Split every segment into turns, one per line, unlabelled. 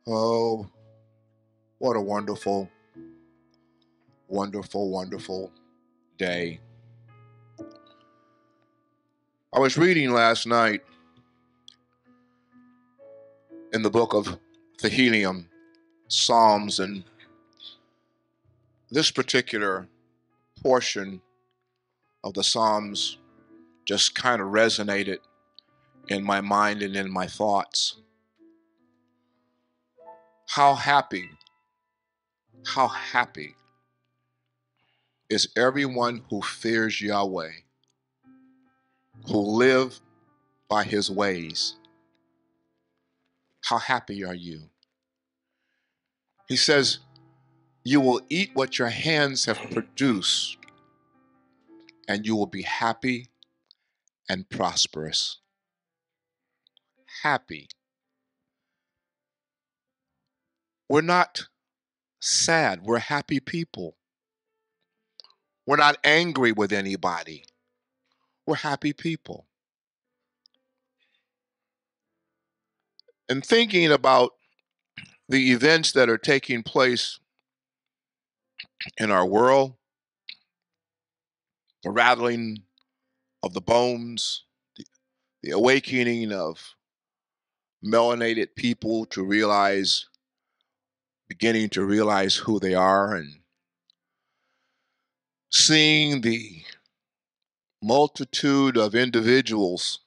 Oh, what a wonderful, wonderful, wonderful day. I was reading last night in the book of Tehillim, Psalms, and this particular portion of the Psalms just kind of resonated in my mind and in my thoughts. How happy is everyone who fears Yahweh, who live by his ways. How happy are you? He says, you will eat what your hands have produced, and you will be happy and prosperous. Happy. We're not sad. We're happy people. We're not angry with anybody. We're happy people. And thinking about the events that are taking place in our world, the rattling of the bones, the awakening of melanated people to beginning to realize who they are, and seeing the multitude of individuals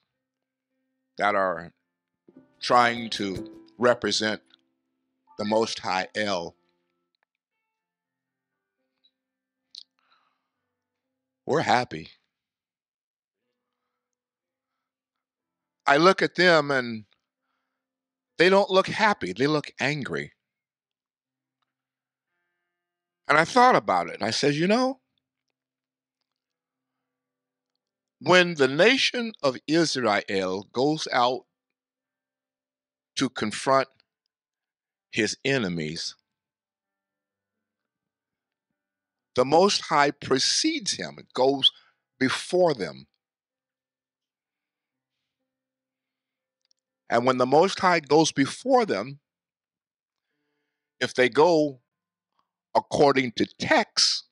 that are trying to represent the Most High El. We're happy. I look at them and they don't look happy. They look angry. And I thought about it. I said, when the nation of Israel goes out to confront his enemies, the Most High precedes him. It goes before them. And when the Most High goes before them, if they go according to text,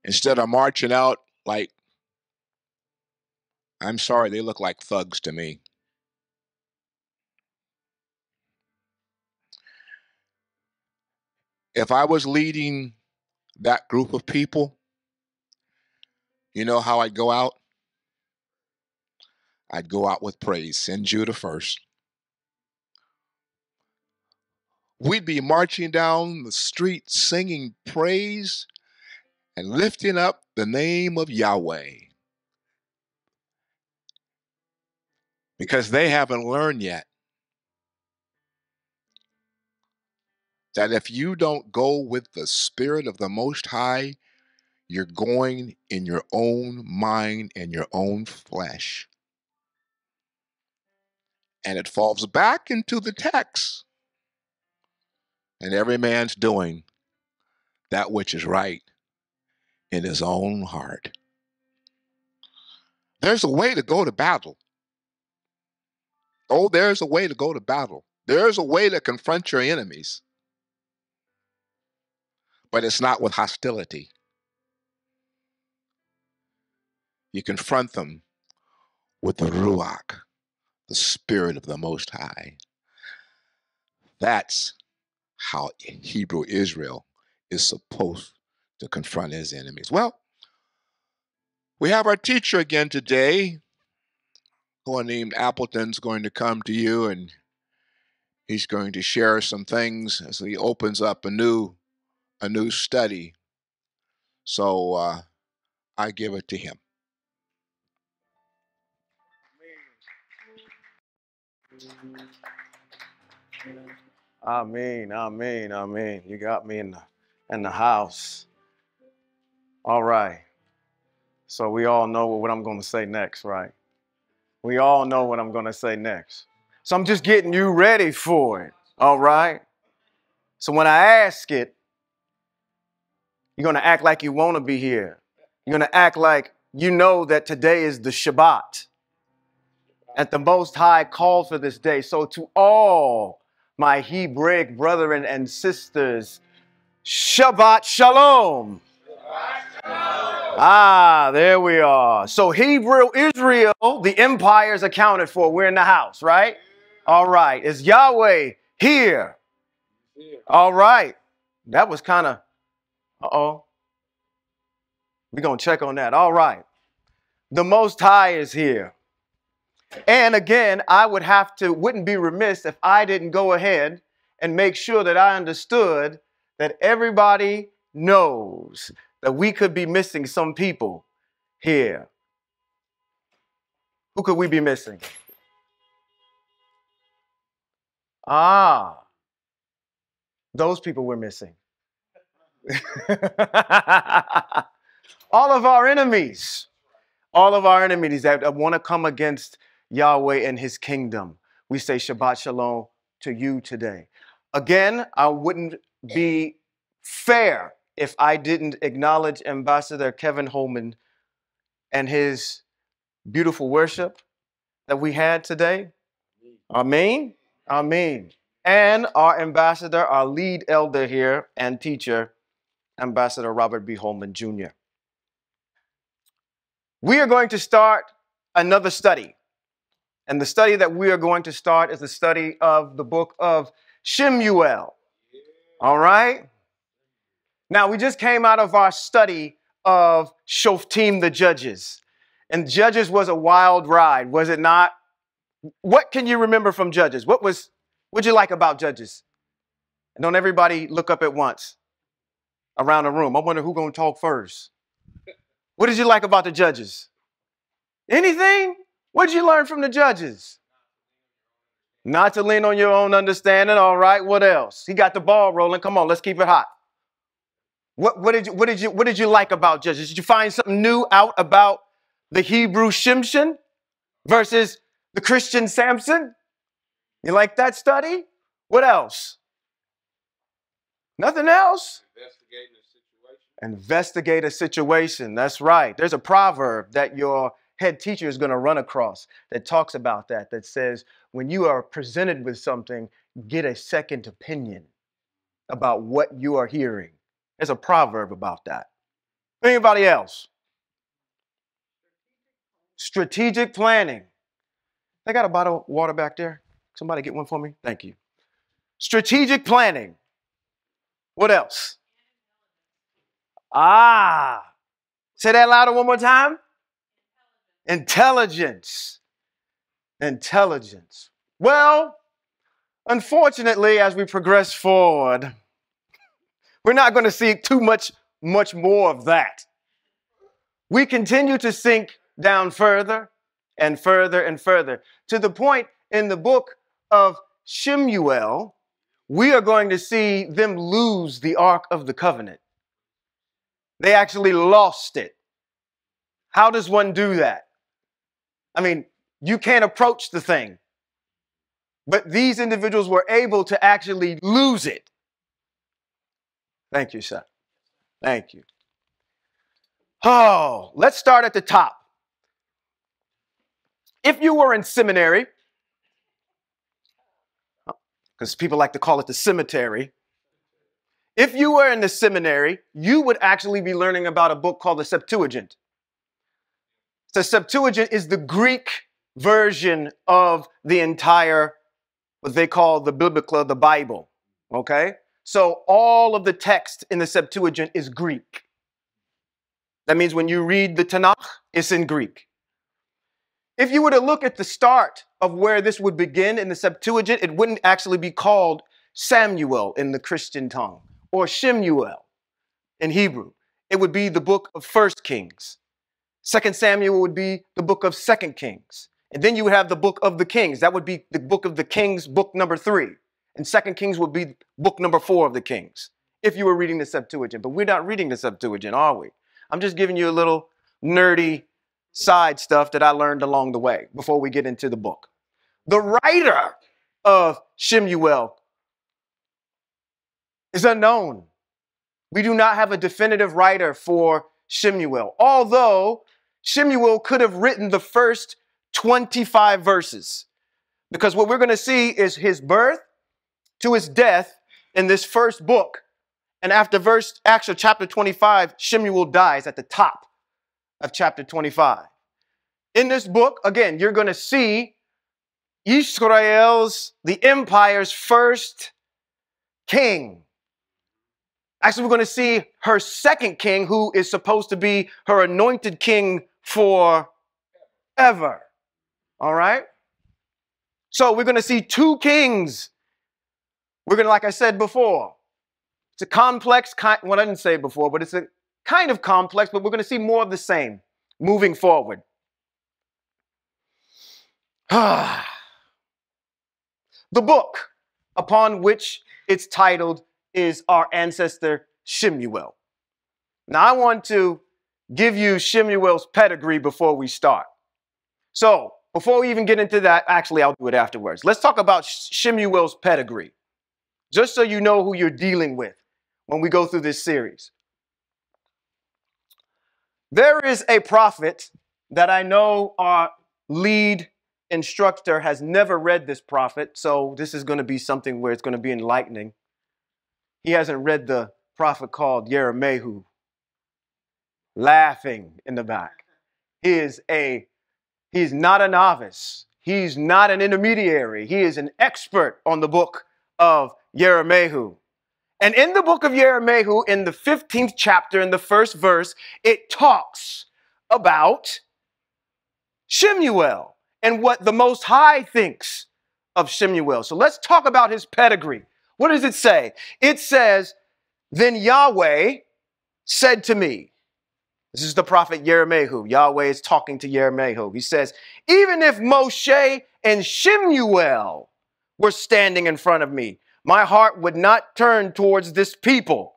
instead of marching out like, I'm sorry, they look like thugs to me. If I was leading that group of people, you know how I'd go out? I'd go out with praise. Send Judah first. We'd be marching down the street singing praise and lifting up the name of Yahweh. Because they haven't learned yet that if you don't go with the Spirit of the Most High, you're going in your own mind and your own flesh. And it falls back into the text. And every man's doing that which is right in his own heart. There's a way to go to battle. Oh, there's a way to go to battle. There's a way to confront your enemies. But it's not with hostility. You confront them with the Ruach, the Spirit of the Most High. That's how Hebrew Israel is supposed to confront his enemies. Well, we have our teacher again today. Kohanim Appleton's going to come to you, and he's going to share some things as he opens up a new study. So I give it to him.
Amen, amen, amen. You got me in the house. All right. So we all know what I'm going to say next, right? We all know what I'm going to say next. So I'm just getting you ready for it. All right. So when I ask it, you're going to act like you want to be here. You're going to act like you know that today is the Shabbat. that the Most High called for this day. So to all my Hebraic brethren and sisters, Shabbat Shalom. Ah, there we are. So Hebrew Israel, the empire is accounted for. We're in the house, right? All right. Is Yahweh here? All right. That was kind of, uh-oh. We're going to check on that. All right. The Most High is here. And again, I wouldn't be remiss if I didn't go ahead and make sure that I understood that everybody knows that we could be missing some people here. Who could we be missing? Ah, those people we're missing. All of our enemies that want to come against Yahweh and his kingdom. We say Shabbat Shalom to you today. Again, I wouldn't be fair if I didn't acknowledge Ambassador Kevin Holman and his beautiful worship that we had today. Amen. Amen. And our ambassador, our lead elder here and teacher, Ambassador Robert B. Holman Jr. We are going to start another study. And the study that we are going to start is the study of the book of Shemuel. All right? Now, we just came out of our study of Shoftim, the Judges. And Judges was a wild ride, was it not? What can you remember from Judges? What'd you like about Judges? And don't everybody look up at once around the room. I wonder who's going to talk first. What did you like about the Judges? Anything? What did you learn from the Judges? Not to lean on your own understanding. All right. What else? He got the ball rolling. Come on, let's keep it hot. What did you like about Judges? Did you find something new out about the Hebrew Shimshon versus the Christian Samson? You like that study? What else? Nothing else? Investigate a situation. That's right. There's a proverb that your head teacher is going to run across that talks about that says, when you are presented with something, get a second opinion about what you are hearing. There's a proverb about that. Anybody else? Strategic planning. I got a bottle of water back there. Somebody get one for me? Thank you. Strategic planning. What else? Say that louder one more time. Intelligence. Intelligence. Well, unfortunately, as we progress forward, we're not going to see too much more of that. We continue to sink down further and further and further to the point in the book of Shemuel, we are going to see them lose the Ark of the Covenant. They actually lost it. How does one do that? I mean, you can't approach the thing. But these individuals were able to actually lose it. Thank you, sir. Thank you. Oh, let's start at the top. If you were in seminary, because people like to call it the cemetery. If you were in the seminary, you would actually be learning about a book called the Septuagint. The Septuagint is the Greek version of the entire, what they call the Biblical, the Bible. Okay? So all of the text in the Septuagint is Greek. That means when you read the Tanakh, it's in Greek. If you were to look at the start of where this would begin in the Septuagint, it wouldn't actually be called Samuel in the Christian tongue or Shemuel in Hebrew. It would be the book of 1 Kings. 2 Samuel would be the book of 2 Kings. And then you would have the book of the Kings. That would be the book of the Kings, book number 3. And 2 Kings would be book number 4 of the Kings, if you were reading the Septuagint. But we're not reading the Septuagint, are we? I'm just giving you a little nerdy side stuff that I learned along the way before we get into the book. The writer of Shemuel is unknown. We do not have a definitive writer for Shemuel, although Shemuel could have written the first 25 verses. Because what we're going to see is his birth to his death in this first book. And after chapter 25, Shemuel dies at the top of chapter 25. In this book, again, you're going to see the empire's first king. Actually, we're going to see her second king, who is supposed to be her anointed king forever. All right? So we're going to see two kings. We're going to, like I said before, it's a complex, well, I didn't say it before, but it's a kind of complex, but we're going to see more of the same moving forward. The book upon which it's titled is our ancestor Shemuel. Now, I want to give you Shemuel's pedigree before we start. So, before we even get into that, actually, I'll do it afterwards. Let's talk about Shemuel's pedigree, just so you know who you're dealing with when we go through this series. There is a prophet that I know our lead instructor has never read this prophet, so this is going to be something where it's going to be enlightening. He hasn't read the prophet called Jeremiah, laughing in the back. He's not a novice. He's not an intermediary. He is an expert on the book of Jeremiah. And in the book of Jeremiah, in the 15th chapter, in the first verse, it talks about Shemuel and what the Most High thinks of Shemuel. So let's talk about his pedigree. What does it say? It says, then Yahweh said to me, this is the prophet Jeremiah. Yahweh is talking to Jeremiah. He says, even if Moshe and Shemuel were standing in front of me, my heart would not turn towards this people.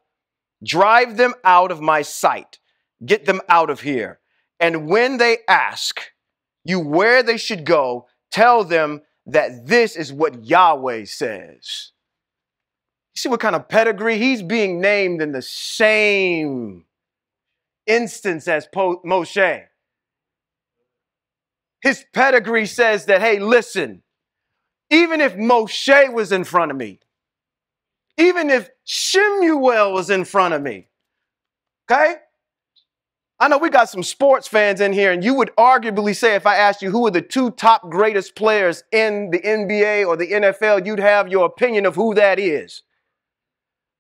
Drive them out of my sight. Get them out of here. And when they ask you where they should go, tell them that this is what Yahweh says. You see what kind of pedigree? He's being named in the same instance as Moshe. His pedigree says that, hey, listen, even if Moshe was in front of me, even if Shemuel was in front of me, okay? I know we got some sports fans in here, and you would arguably say, if I asked you who are the two top greatest players in the NBA or the NFL, you'd have your opinion of who that is.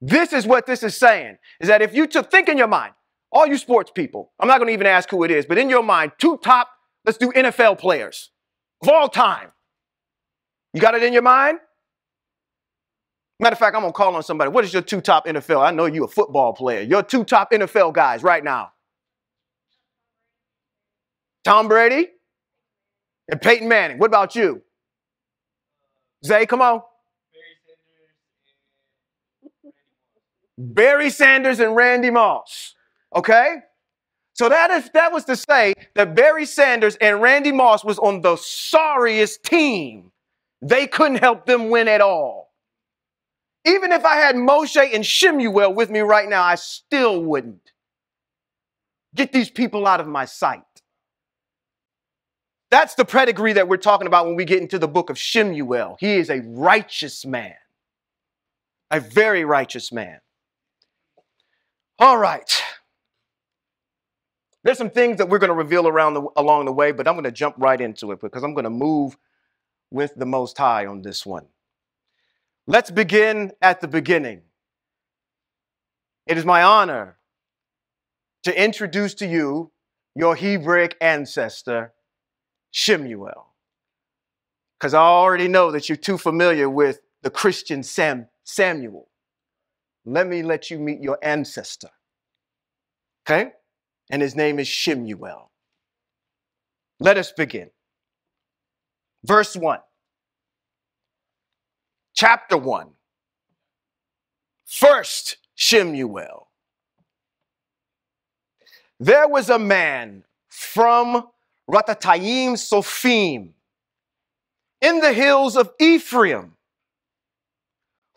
This is what this is saying, is that if you think in your mind, all you sports people, I'm not going to even ask who it is, but in your mind, two top, let's do NFL players of all time. You got it in your mind? Matter of fact, I'm going to call on somebody. What is your two top NFL? I know you're a football player. Your two top NFL guys right now. Tom Brady and Peyton Manning. What about you? Zay, come on. Barry Sanders and Randy Moss. Okay? So that was to say that Barry Sanders and Randy Moss was on the sorriest team. They couldn't help them win at all. Even if I had Moshe and Shemuel with me right now, I still wouldn't. Get these people out of my sight. That's the pedigree that we're talking about when we get into the book of Shemuel. He is a righteous man. A very righteous man. All right. There's some things that we're going to reveal along the way, but I'm going to jump right into it because I'm going to move with the Most High on this one. Let's begin at the beginning. It is my honor to introduce to you your Hebraic ancestor, Shemuel. Because I already know that you're too familiar with the Christian Samuel. Let you meet your ancestor. Okay? And his name is Shemuel. Let us begin. Verse 1. Chapter 1. First Shemuel. There was a man from Ratatayim Sophim in the hills of Ephraim,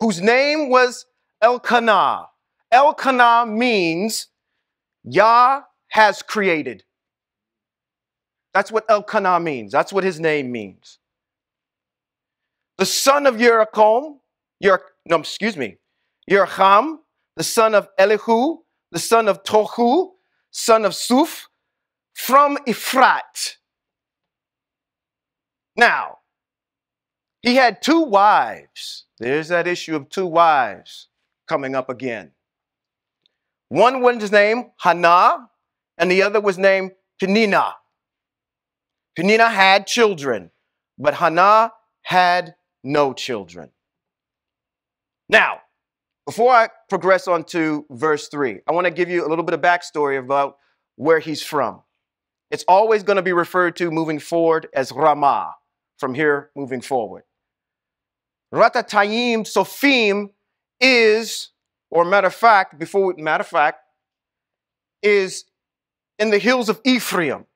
whose name was Elkanah. Elkanah means Yah has created. That's what Elkanah means. That's what his name means. The son of Yeracham, Yeracham, the son of Elihu, the son of Tohu, son of Suf, from Ephrat. Now, he had 2 wives. There's that issue of 2 wives coming up again. One was named Hannah, and the other was named Peninnah. Peninnah had children, but Hannah had no children. Now, before I progress on to verse 3, I want to give you a little bit of backstory about where he's from. It's always going to be referred to moving forward as Ramah, from here moving forward. Ratatayim Sophim is, or matter of fact, is in the hills of Ephraim.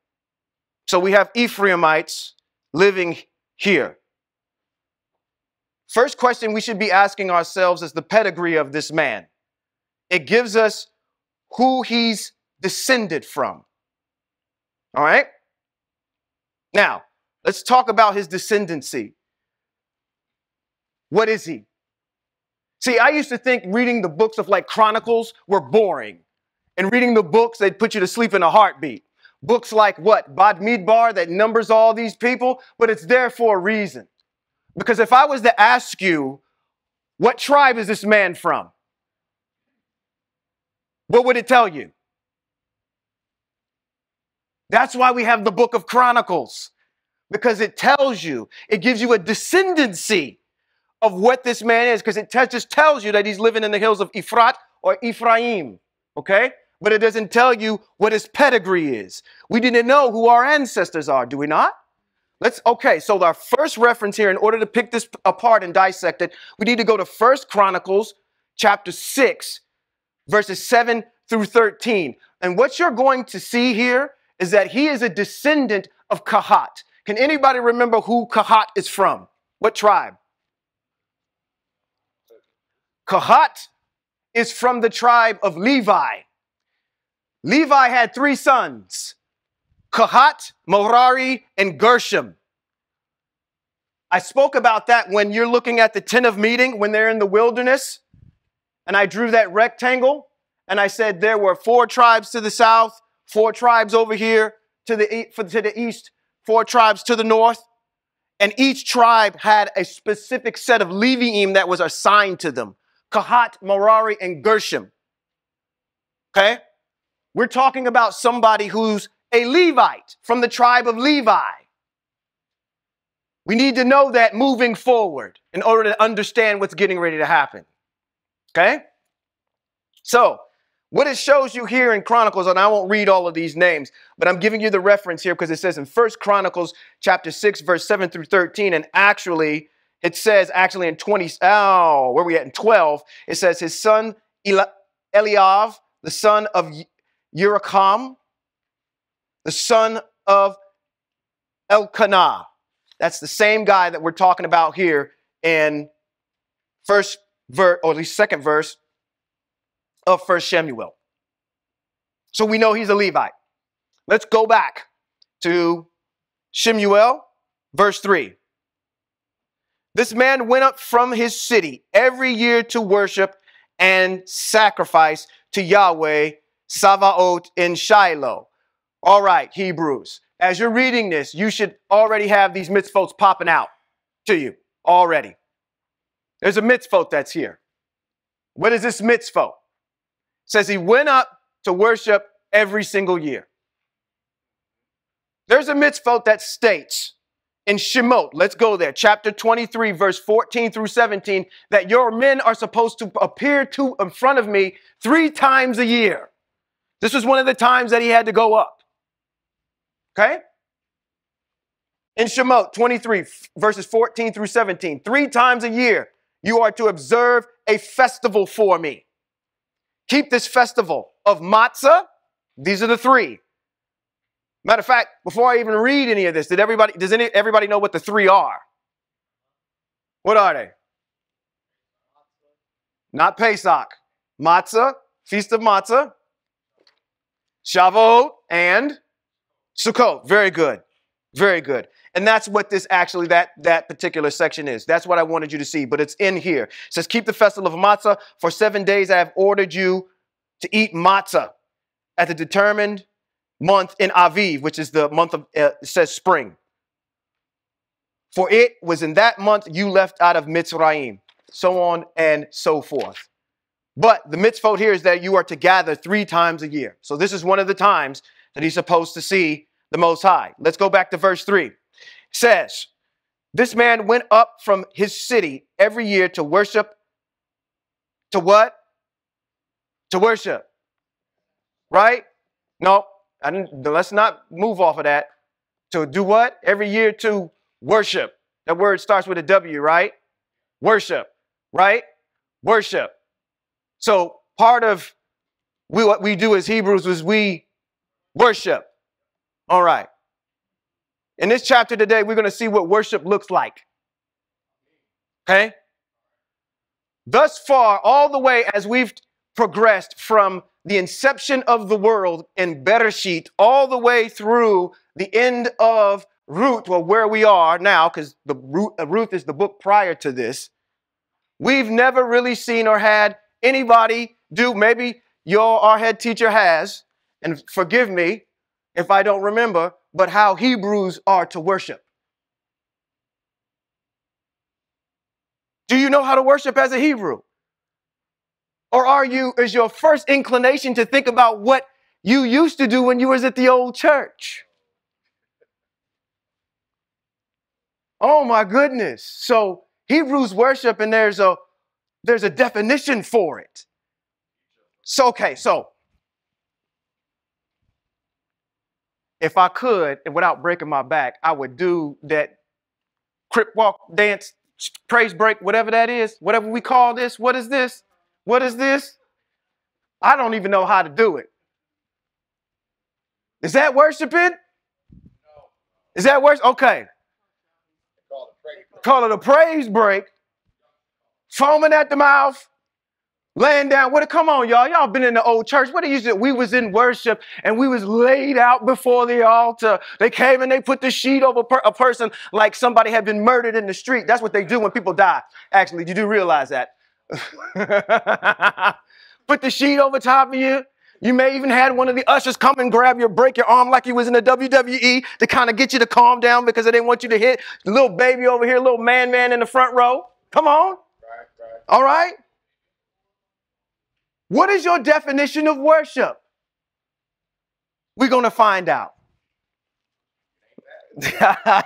So we have Ephraimites living here. First question we should be asking ourselves is the pedigree of this man. It gives us who he's descended from. All right? Now, let's talk about his descendancy. What is he? See, I used to think reading the books of like Chronicles were boring. And reading the books, they'd put you to sleep in a heartbeat. Books like what? Bad Midbar that numbers all these people, but it's there for a reason. Because if I was to ask you, what tribe is this man from? What would it tell you? That's why we have the book of Chronicles. Because it tells you, it gives you a descendancy of what this man is. Because it just tells you that he's living in the hills of Ephrat or Ephraim. Okay? But it doesn't tell you what his pedigree is. We didn't know who our ancestors are, do we not? Okay, so our first reference here, in order to pick this apart and dissect it, we need to go to 1 Chronicles chapter 6, verses 7 through 13. And what you're going to see here is that he is a descendant of Kahat. Can anybody remember who Kahat is from? What tribe? Kahat is from the tribe of Levi. Levi had 3 sons, Kahat, Merari, and Gershom. I spoke about that when you're looking at the tent of meeting, when they're in the wilderness, and I drew that rectangle, and I said there were 4 tribes to the south, 4 tribes over here to the east, 4 tribes to the north, and each tribe had a specific set of Leviim that was assigned to them, Kahat, Merari, and Gershom. Okay? We're talking about somebody who's a Levite from the tribe of Levi. We need to know that moving forward in order to understand what's getting ready to happen. Okay? So, what it shows you here in Chronicles, and I won't read all of these names, but I'm giving you the reference here because it says in 1 Chronicles chapter 6, verse 7 through 13, and actually, it says actually in 12, it says his son Eliav, the son of Yeracham, the son of Elkanah. That's the same guy that we're talking about here in first verse, or at least second verse of 1 Shemuel. So we know he's a Levite. Let's go back to Shemuel, verse 3. This man went up from his city every year to worship and sacrifice to Yahweh Savaot in Shiloh. All right, Hebrews. As you're reading this, you should already have these mitzvot popping out to you already. There's a mitzvot that's here. What is this mitzvot? It says he went up to worship every single year. There's a mitzvot that states in Shemot, let's go there, chapter 23, verse 14 through 17, that your men are supposed to appear in front of me 3 times a year. This was one of the times that he had to go up. Okay? In Shemot 23, verses 14 through 17, 3 times a year, you are to observe a festival for me. Keep this festival of matzah. These are the 3. Matter of fact, before I even read any of this, does everybody know what the 3 are? What are they? Not Pesach. Matzah, Feast of Matzah, Shavuot, and Sukkot. Very good. Very good. And that's what this actually, that particular section is. That's what I wanted you to see, but it's in here. It says, keep the festival of matzah. For 7 days I have ordered you to eat matzah at the determined month in Aviv, which is the month of, it says spring. For it was in that month you left out of Mitzrayim, so on and so forth. But the mitzvot here is that you are to gather 3 times a year. So this is one of the times that he's supposed to see the Most High. Let's go back to verse 3. It says, this man went up from his city every year to worship. To what? To worship. Right? No, let's not move off of that. To do what? Every year to worship. That word starts with a W, right? Worship. Right? Worship. So part of what we do as Hebrews is we worship. All right. In this chapter today, we're going to see what worship looks like. Okay? Thus far, all the way as we've progressed from the inception of the world in Bereshit, all the way through the end of Ruth, well, where we are now, because the Ruth is the book prior to this, we've never really seen or had anybody do, maybe our head teacher has, and forgive me if I don't remember, but how Hebrews are to worship. Do you know how to worship as a Hebrew? Or is your first inclination to think about what you used to do when you was at the old church? Oh my goodness. So Hebrews worship, and there's a definition for it. So, okay, so if I could, and without breaking my back, I would do that crip walk, dance, praise break, whatever that is, whatever we call this. What is this? What is this? I don't even know how to do it. Is that worshiping? Is that worship? Okay. Call it a praise break. Foaming at the mouth. Laying down. Come on, y'all. Y'all been in the old church. What do you do? We was in worship and we was laid out before the altar. They came and they put the sheet over a person like somebody had been murdered in the street. That's what they do when people die. Actually, you do realize that. Put the sheet over top of you. You may even had one of the ushers come and break your arm like he was in the WWE to kind of get you to calm down because they didn't want you to hit the little baby over here, little man in the front row. Come on. Right. All right. What is your definition of worship? We're going to find out.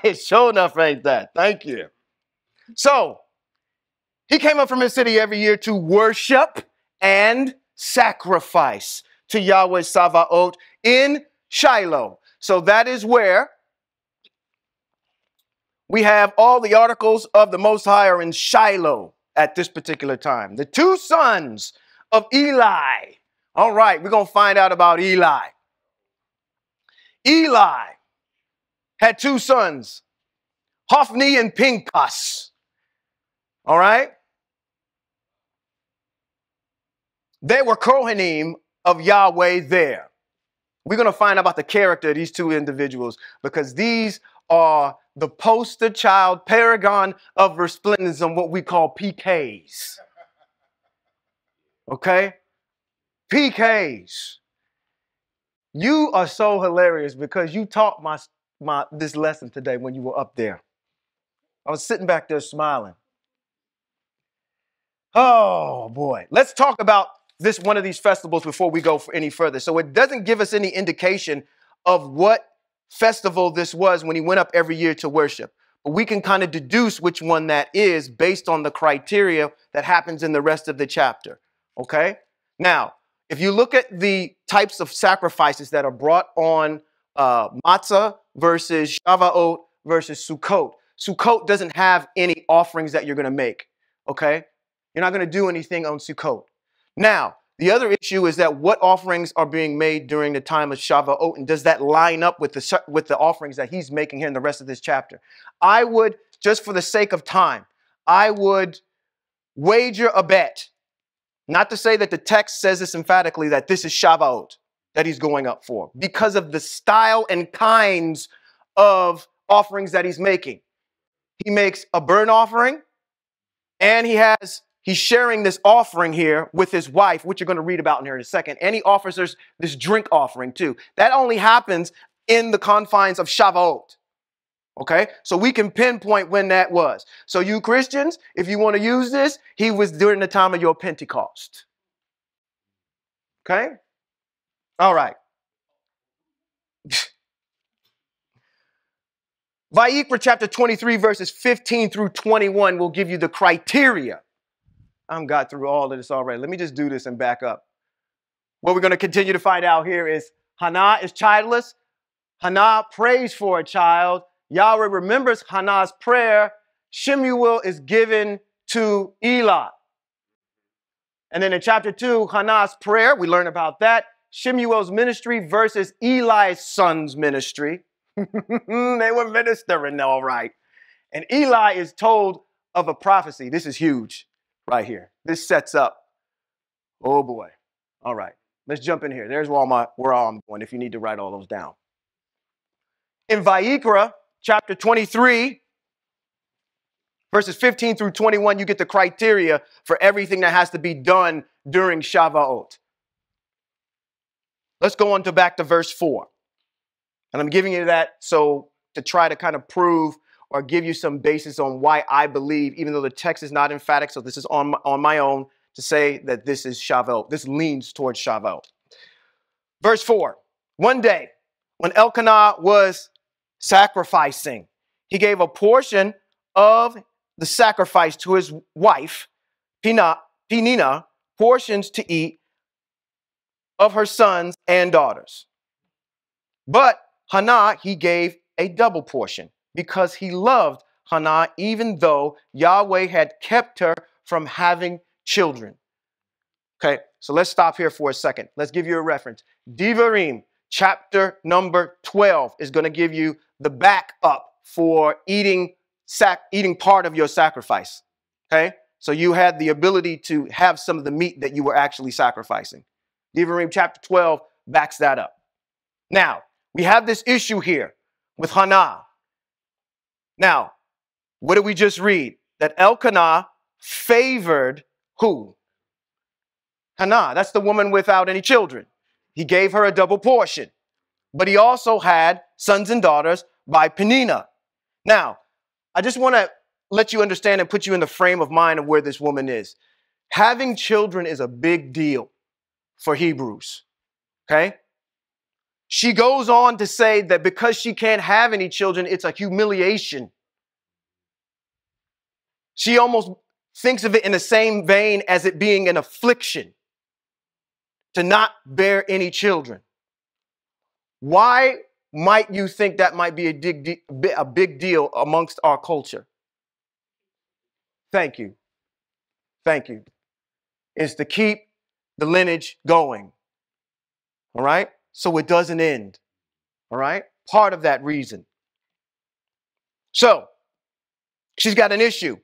It sure enough ain't that. Thank you. So, he came up from his city every year to worship and sacrifice to Yahweh Sabaoth in Shiloh. So that is where we have all the articles of the Most High are in Shiloh at this particular time. The 2 sons of Eli. All right, we're going to find out about Eli. Eli had 2 sons, Hophni and Pinchas. All right? They were Kohanim of Yahweh there. We're going to find out about the character of these 2 individuals because these are the poster child paragon of resplendence on what we call PKs. Okay? PKs. You are so hilarious because you taught this lesson today when you were up there. I was sitting back there smiling. Oh boy. Let's talk about one of these festivals before we go any further. So it doesn't give us any indication of what festival this was when he went up every year to worship. But we can kind of deduce which one that is based on the criteria that happens in the rest of the chapter. Okay? Now, if you look at the types of sacrifices that are brought on Matzah versus Shavuot versus Sukkot. Sukkot doesn't have any offerings that you're going to make. Okay? You're not going to do anything on Sukkot. Now, the other issue is that what offerings are being made during the time of Shavuot, and does that line up with the offerings that he's making here in the rest of this chapter? I would, just for the sake of time, I would wager a bet, not to say that the text says this emphatically, that this is Shavuot that he's going up for, because of the style and kinds of offerings that he's making. He makes a burnt offering, and he's sharing this offering here with his wife, which you're going to read about in here in a second. And he offers her this drink offering too. That only happens in the confines of Shavuot. Okay, so we can pinpoint when that was. So you Christians, if you want to use this, he was during the time of your Pentecost. Okay, all right. Vayikra chapter 23 verses 15 through 21 will give you the criteria. I've got through all of this already. Let me just do this and back up. What we're going to continue to find out here is Hannah is childless. Hannah prays for a child. Yahweh remembers Hannah's prayer. Shemuel is given to Eli. And then in chapter 2, Hannah's prayer, we learn about that. Shemuel's ministry versus Eli's son's ministry. They were ministering, all right. And Eli is told of a prophecy. This is huge right here. This sets up. Oh, boy. All right. Let's jump in here. There's where I'm going if you need to write all those down. In Vayikra, chapter 23, verses 15 through 21, you get the criteria for everything that has to be done during Shavuot. Let's go on back to verse 4. And I'm giving you that so to try to kind of prove or give you some basis on why I believe, even though the text is not emphatic, so this is on my own, to say that this is Shavuot. This leans towards Shavuot. Verse 4. One day, when Elkanah was sacrificing, he gave a portion of the sacrifice to his wife, Penina, portions to eat of her sons and daughters. But Hannah, he gave a double portion because he loved Hannah, even though Yahweh had kept her from having children. Okay, so let's stop here for a second. Let's give you a reference. Devarim, chapter number 12, is going to give you the backup for eating part of your sacrifice. Okay, so you had the ability to have some of the meat that you were actually sacrificing. Devarim chapter 12 backs that up. Now, we have this issue here with Hannah. Now, what did we just read? That Elkanah favored who? Hannah. That's the woman without any children. He gave her a double portion. But he also had sons and daughters by Penina. Now, I just want to let you understand and put you in the frame of mind of where this woman is. Having children is a big deal for Hebrews. Okay? She goes on to say that because she can't have any children, it's a humiliation. She almost thinks of it in the same vein as it being an affliction to not bear any children. Why might you think that might be a big deal amongst our culture? Thank you. Thank you. It's to keep the lineage going. All right? So it doesn't end. All right? Part of that reason. So, she's got an issue.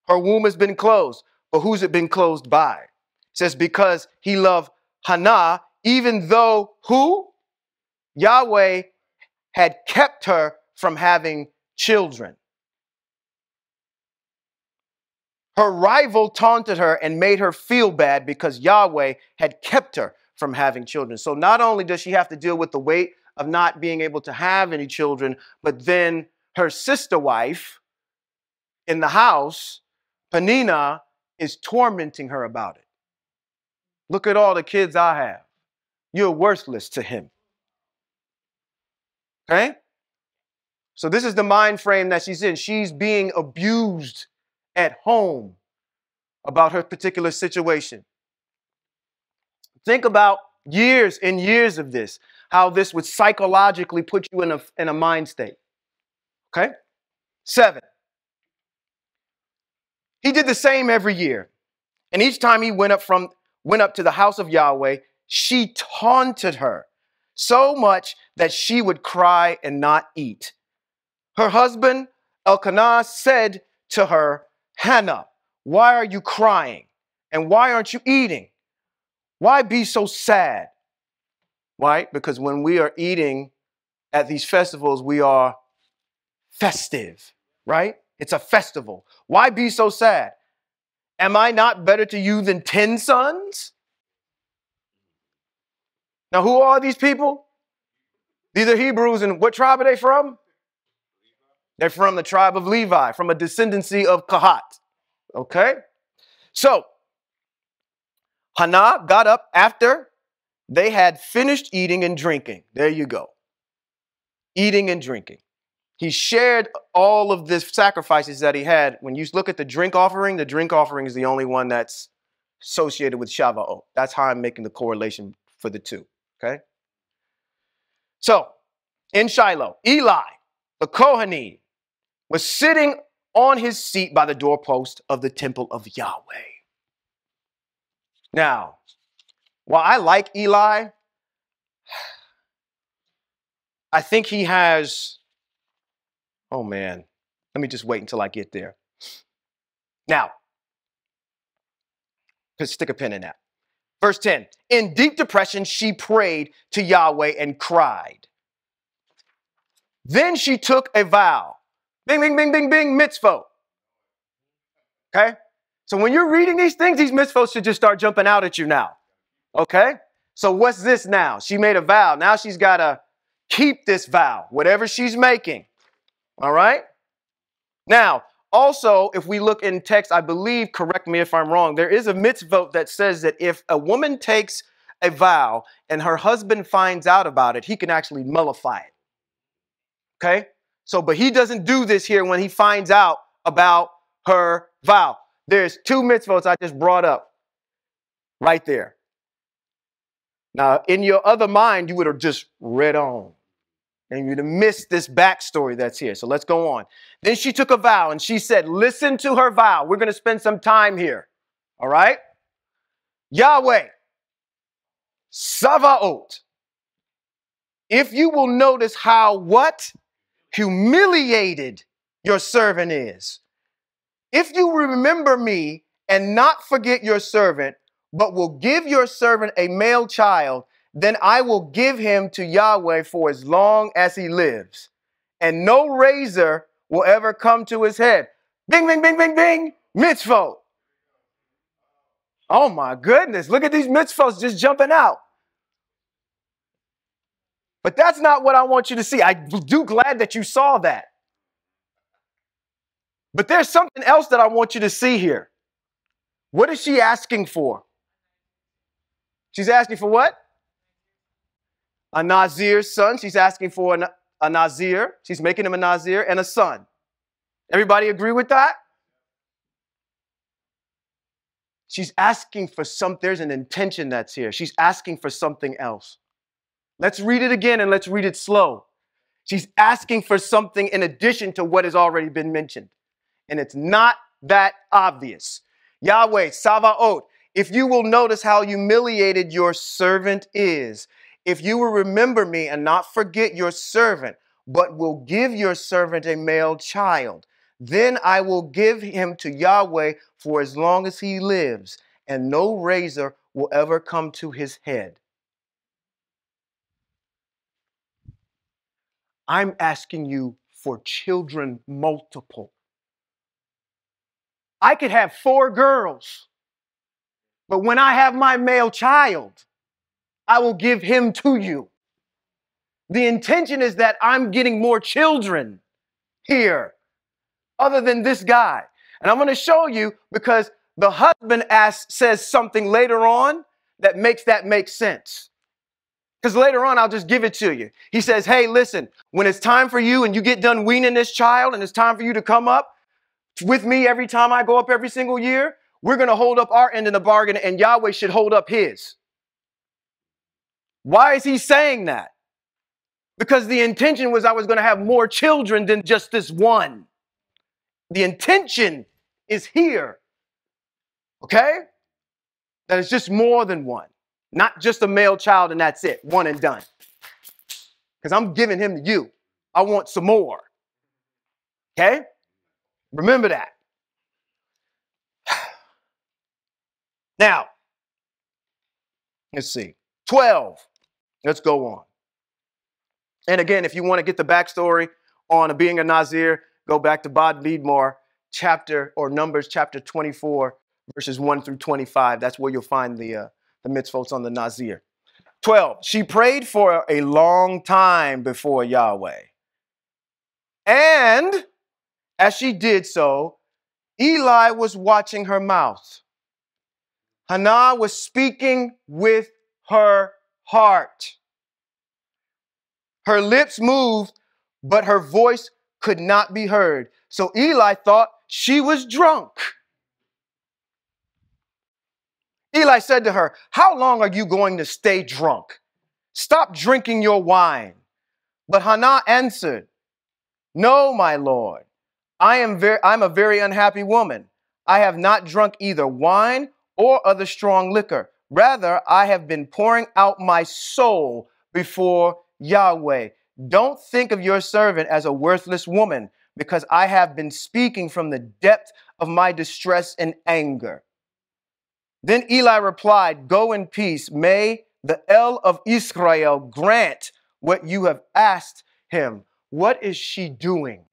Her womb has been closed. But who's it been closed by? It says because he loved Hannah, even though who? Yahweh had kept her from having children. Her rival taunted her and made her feel bad because Yahweh had kept her from having children. So not only does she have to deal with the weight of not being able to have any children, but then her sister wife in the house, Penina, is tormenting her about it. Look at all the kids I have. You're worthless to him. Okay? So this is the mind frame that she's in. She's being abused at home about her particular situation. Think about years and years of this, how this would psychologically put you in a mind state. Okay? 7. He did the same every year. And each time he went up to the house of Yahweh, she taunted her so much that she would cry and not eat. Her husband, Elkanah, said to her, Hannah, why are you crying? And why aren't you eating? Why be so sad? Why? Because when we are eating at these festivals, we are festive, right? It's a festival. Why be so sad? Am I not better to you than 10 sons? Now, who are these people? These are Hebrews, and what tribe are they from? They're from the tribe of Levi, from a descendancy of Kohat. Okay? So, Hannah got up after they had finished eating and drinking. There you go. Eating and drinking. He shared all of the sacrifices that he had. When you look at the drink offering is the only one that's associated with Shavuot. That's how I'm making the correlation for the two. Okay? So, in Shiloh, Eli, the Kohanim, was sitting on his seat by the doorpost of the temple of Yahweh. Now, while I like Eli, I think he has, oh man, let me just wait until I get there. Now, let's stick a pin in that. Verse 10, in deep depression, she prayed to Yahweh and cried. Then she took a vow. Bing, bing, bing, bing, bing, mitzvot. Okay? So when you're reading these things, these mitzvot should just start jumping out at you now. Okay? So what's this now? She made a vow. Now she's got to keep this vow, whatever she's making. All right? Now, also, if we look in text, I believe, correct me if I'm wrong, there is a mitzvot that says that if a woman takes a vow and her husband finds out about it, he can actually nullify it. Okay? So, but he doesn't do this here when he finds out about her vow. There's two mitzvot I just brought up right there. Now, in your other mind, you would have just read on and you'd have missed this backstory that's here. So let's go on. Then she took a vow and she said, listen to her vow. We're going to spend some time here. All right? Yahweh, Savaot. If you will notice how what? Humiliated your servant is. If you remember me and not forget your servant, but will give your servant a male child, then I will give him to Yahweh for as long as he lives, and no razor will ever come to his head. Bing, bing, bing, bing, bing, mitzvot. Oh my goodness, look at these mitzvot just jumping out. But that's not what I want you to see. I do glad that you saw that. But there's something else that I want you to see here. What is she asking for? She's asking for what? A Nazir's son. She's asking for a Nazir. She's making him a Nazir and a son. Everybody agree with that? She's asking for something. There's an intention that's here. She's asking for something else. Let's read it again and let's read it slow. She's asking for something in addition to what has already been mentioned. And it's not that obvious. Yahweh, Savaot, if you will notice how humiliated your servant is, if you will remember me and not forget your servant, but will give your servant a male child, then I will give him to Yahweh for as long as he lives, and no razor will ever come to his head. I'm asking you for children multiple. I could have 4 girls, but when I have my male child, I will give him to you. The intention is that I'm getting more children here other than this guy. And I'm going to show you because the husband says something later on that makes sense. Because later on, I'll just give it to you. He says, hey, listen, when it's time for you and you get done weaning this child and it's time for you to come up with me every time I go up every single year, we're going to hold up our end of the bargain and Yahweh should hold up his. Why is he saying that? Because the intention was I was going to have more children than just this one. The intention is here. Okay? That it's just more than one. Not just a male child and that's it. One and done. Because I'm giving him to you. I want some more. Okay? Remember that. Now, let's see. 12. Let's go on. And again, if you want to get the backstory on being a Nazir, go back to Bod Leadmore Numbers chapter 24, verses 1 through 25. That's where you'll find the mitzvot on the Nazir. 12, she prayed for a long time before Yahweh. And as she did so, Eli was watching her mouth. Hannah was speaking with her heart. Her lips moved, but her voice could not be heard. So Eli thought she was drunk. Eli said to her, "How long are you going to stay drunk? Stop drinking your wine." But Hannah answered, "No, my Lord, I'm a very unhappy woman. I have not drunk either wine or other strong liquor. Rather, I have been pouring out my soul before Yahweh. Don't think of your servant as a worthless woman, because I have been speaking from the depth of my distress and anger." Then Eli replied, "Go in peace. May the El of Israel grant what you have asked him." What is she doing?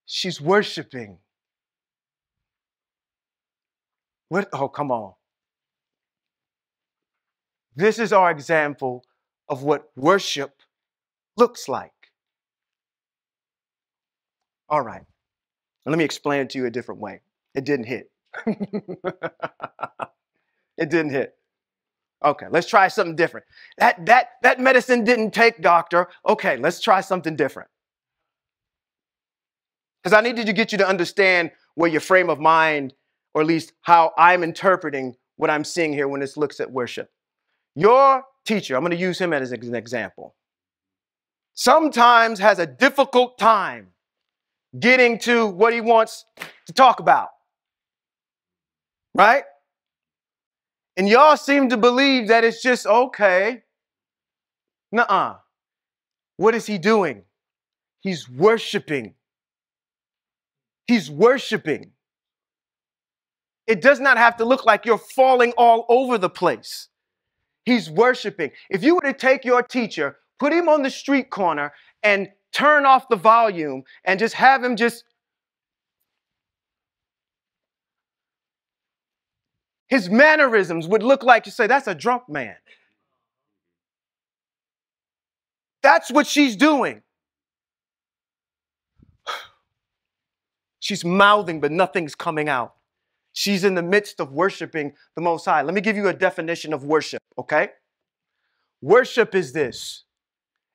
She's worshiping. What? Oh, come on. This is our example of what worship looks like. All right. Let me explain it to you a different way. It didn't hit. It didn't hit. Okay, let's try something different. That medicine didn't take, doctor. Okay, let's try something different. Because I needed to get you to understand where your frame of mind, or at least how I'm interpreting what I'm seeing here when this looks at worship. Your teacher, I'm going to use him as an example, sometimes has a difficult time getting to what he wants to talk about. Right? And y'all seem to believe that it's just okay. Nuh-uh. What is he doing? He's worshiping. He's worshiping. It does not have to look like you're falling all over the place. He's worshiping. If you were to take your teacher, put him on the street corner and turn off the volume and just have him his mannerisms would look like, you say, that's a drunk man. That's what she's doing. She's mouthing, but nothing's coming out. She's in the midst of worshiping the Most High. Let me give you a definition of worship, okay? Worship is this.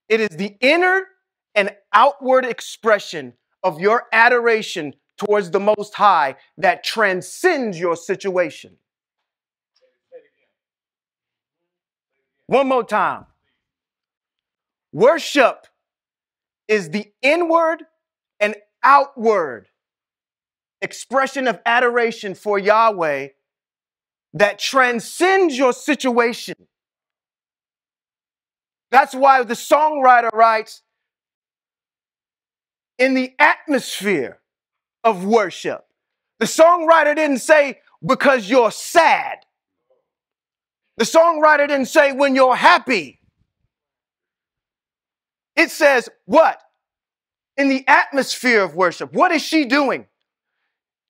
It is the inner and outward expression of your adoration towards the Most High that transcends your situation. One more time. Worship is the inward and outward expression of adoration for Yahweh that transcends your situation. That's why the songwriter writes, in the atmosphere of worship. The songwriter didn't say because you're sad. The songwriter didn't say when you're happy. It says what? In the atmosphere of worship. What is she doing?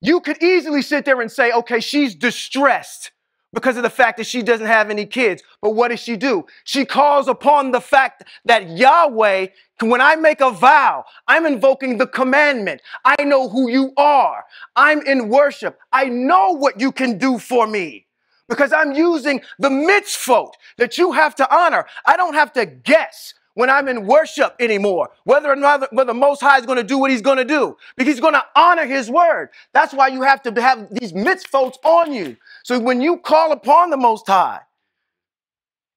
You could easily sit there and say, okay, she's distressed because of the fact that she doesn't have any kids. But what does she do? She calls upon the fact that Yahweh, when I make a vow, I'm invoking the commandment. I know who you are. I'm in worship. I know what you can do for me because I'm using the mitzvot that you have to honor. I don't have to guess when I'm in worship anymore, whether or not the Most High is going to do what he's going to do, because he's going to honor his word. That's why you have to have these mitzvot on you. So when you call upon the Most High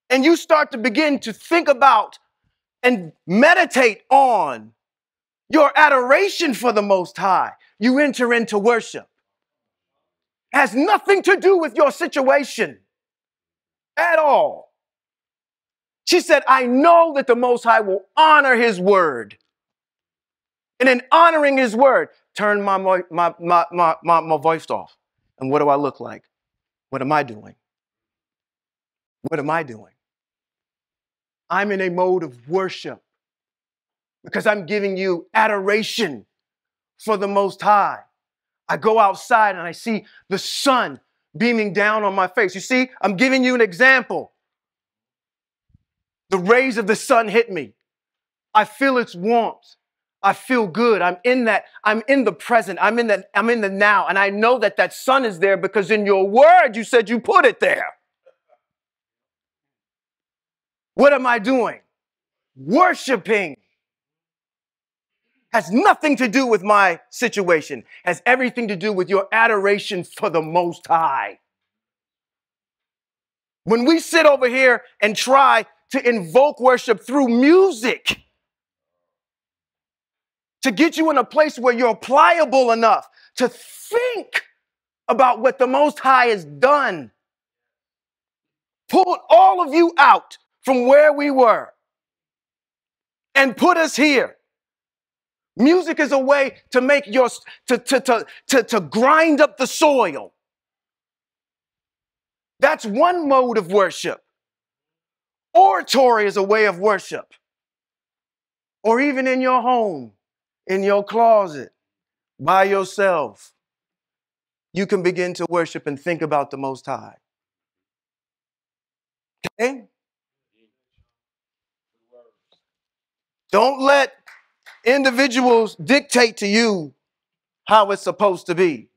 and you start to begin to think about and meditate on your adoration for the Most High, you enter into worship. It has nothing to do with your situation at all. She said, I know that the Most High will honor his word. And in honoring his word, turn my voice off. And what do I look like? What am I doing? What am I doing? I'm in a mode of worship. because I'm giving you adoration for the Most High. I go outside and I see the sun beaming down on my face. You see, I'm giving you an example. The rays of the sun hit me. I feel its warmth. I feel good. I'm in the present. I'm in the now. And I know that that sun is there because in your word, you said you put it there. What am I doing? Worshiping. Has nothing to do with my situation. Has everything to do with your adoration for the Most High. When we sit over here and try to invoke worship through music, to get you in a place where you're pliable enough to think about what the Most High has done, pulled all of you out from where we were and put us here. Music is a way to make to grind up the soil. That's one mode of worship. Oratory is a way of worship. Or even in your home, in your closet, by yourself, you can begin to worship and think about the Most High. Okay? Don't let individuals dictate to you how it's supposed to be.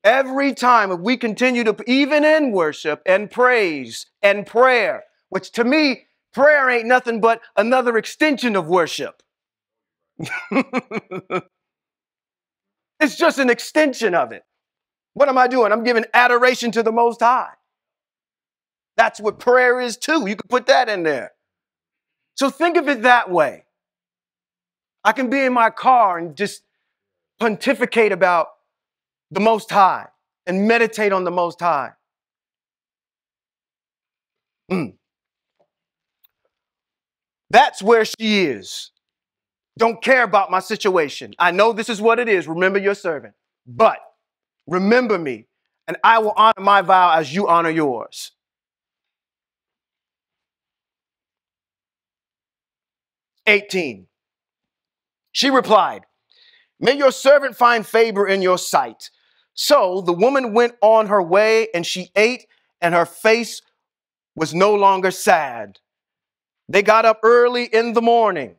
Every time if we continue to, even in worship and praise and prayer, which to me, prayer ain't nothing but another extension of worship. It's just an extension of it. What am I doing? I'm giving adoration to the Most High. That's what prayer is too. You can put that in there. So think of it that way. I can be in my car and just pontificate about the Most High and meditate on the Most High. That's where she is. Don't care about my situation. I know this is what it is. Remember your servant. But remember me, and I will honor my vow as you honor yours. 18. She replied, may your servant find favor in your sight. So the woman went on her way, and she ate, and her face was no longer sad. They got up early in the morning.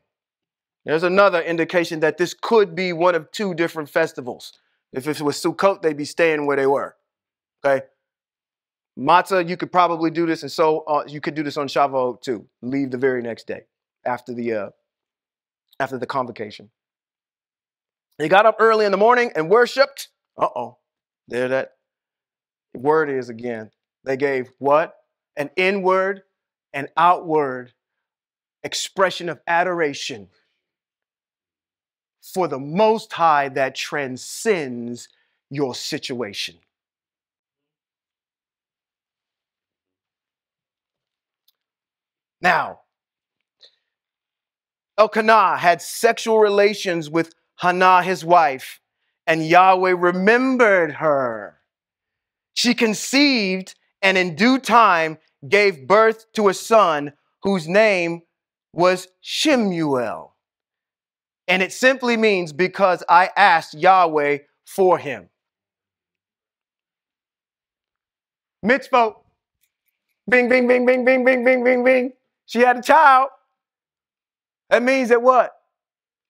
There's another indication that this could be one of two different festivals. If it was Sukkot, they'd be staying where they were. Okay? Matzah, you could probably do this, and so you could do this on Shavuot too. Leave the very next day after the convocation. They got up early in the morning and worshipped. There that word is again. They gave what? An inward and outward expression of adoration for the Most High that transcends your situation. Now, Elkanah had sexual relations with Hannah, his wife, and Yahweh remembered her. She conceived and in due time gave birth to a son whose name was Shemuel. And it simply means because I asked Yahweh for him. Mitzvot. Bing, bing, bing, bing, bing, bing, bing, bing, bing. She had a child. That means that what?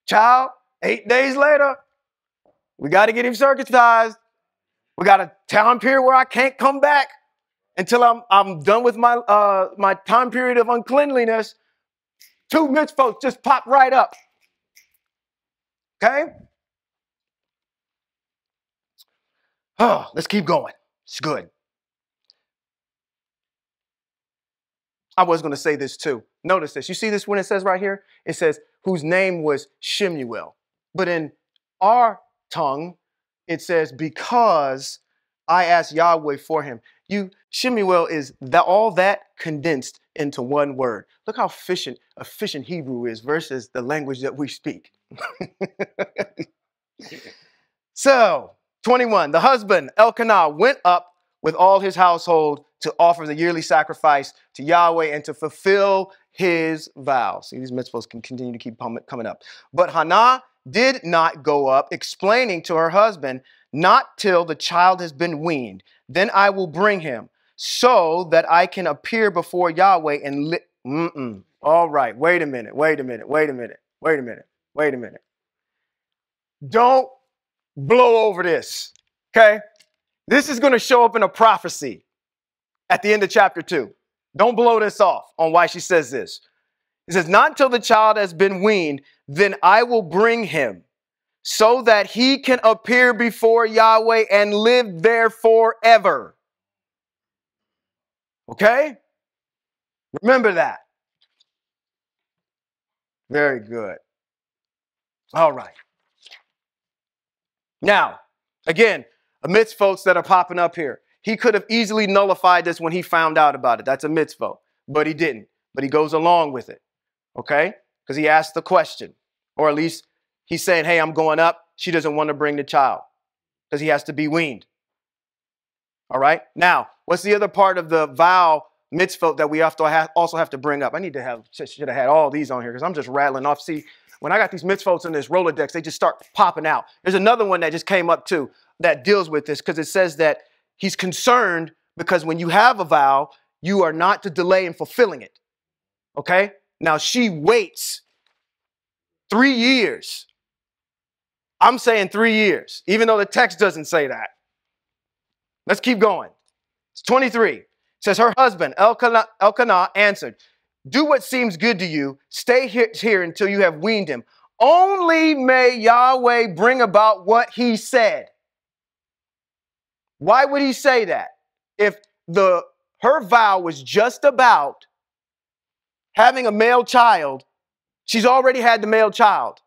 Child, 8 days later, we got to get him circumcised. We got a time period where I can't come back until I'm done with my time period of uncleanliness. 2 mitzvot just pop right up. Okay? Oh, let's keep going. It's good. I was going to say this too. Notice this. You see this when it says right here? It says, whose name was Shemuel. But in our tongue, it says, because I asked Yahweh for him. Shemuel is all that condensed into one word. Look how efficient Hebrew is versus the language that we speak. So, 21, the husband, Elkanah, went up with all his household to offer the yearly sacrifice to Yahweh and to fulfill his vows. See, these mitzvahs can continue to keep coming up. But Hannah did not go up, explaining to her husband, not till the child has been weaned. Then I will bring him so that I can appear before Yahweh and All right, wait a minute. Don't blow over this, okay? This is going to show up in a prophecy at the end of chapter 2. Don't blow this off on why she says this. It says, not until the child has been weaned, then I will bring him so that he can appear before Yahweh and live there forever. Okay? Remember that. Very good. All right. Now, again, amidst folks that are popping up here, he could have easily nullified this when he found out about it. That's a mitzvah, but he didn't. But he goes along with it, okay? Because he asked the question, or at least he's saying, hey, I'm going up. She doesn't want to bring the child because he has to be weaned. All right? Now, what's the other part of the vow mitzvah that we also have to bring up? Should have had all these on here because I'm just rattling off. See, when I got these mitzvahs in this Rolodex, they just start popping out. There's another one that just came up too that deals with this because it says that he's concerned because when you have a vow, you are not to delay in fulfilling it. Okay? Now she waits 3 years. I'm saying 3 years, even though the text doesn't say that. Let's keep going. It's 23. It says her husband, Elkanah, answered, do what seems good to you. Stay here until you have weaned him. Only may Yahweh bring about what he said. Why would he say that? If her vow was just about having a male child, she's already had the male child.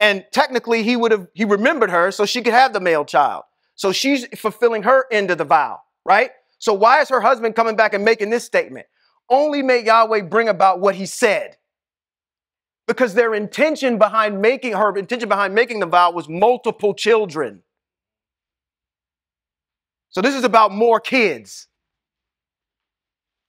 And technically he remembered her so she could have the male child. So she's fulfilling her end of the vow, right? So why is her husband coming back and making this statement? Only may Yahweh bring about what he said. Because their intention behind making the vow was multiple children. So this is about more kids,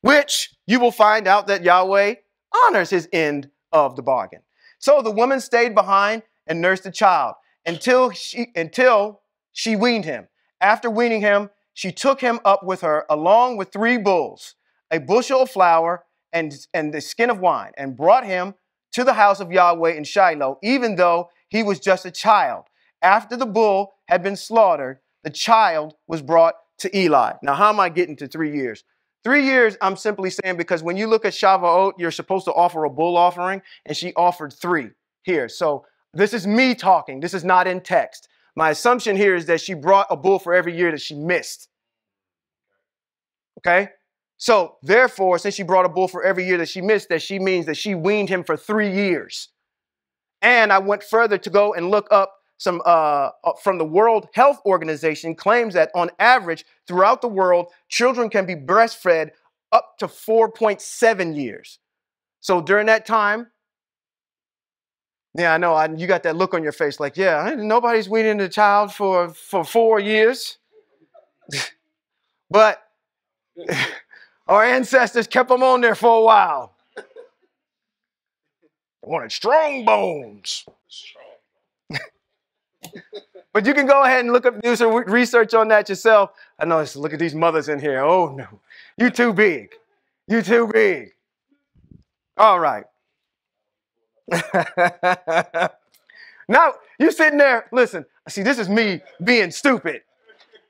which you will find out that Yahweh honors his end of the bargain. So the woman stayed behind and nursed the child until she weaned him. After weaning him, she took him up with her along with 3 bulls, a bushel of flour, and the skin of wine, and brought him to the house of Yahweh in Shiloh, even though he was just a child. After the bull had been slaughtered, the child was brought to Eli. Now, how am I getting to 3 years? 3 years, I'm simply saying because when you look at Shavuot, you're supposed to offer a bull offering, and she offered 3 here. So this is me talking. This is not in text. My assumption here is that she brought a bull for every year that she missed. Okay? So therefore, since she brought a bull for every year that she missed, that she means that she weaned him for 3 years. And I went further to go and look up some from the World Health Organization claims that on average throughout the world, children can be breastfed up to 4.7 years. So during that time, yeah, I know you got that look on your face like, yeah, nobody's weaning a child for 4 years. But our ancestors kept them on there for a while. They wanted strong bones. But you can go ahead and do some research on that yourself. I know, look at these mothers in here. Oh, no. You too big. You too big. All right. Now, you sitting there, listen, see, this is me being stupid.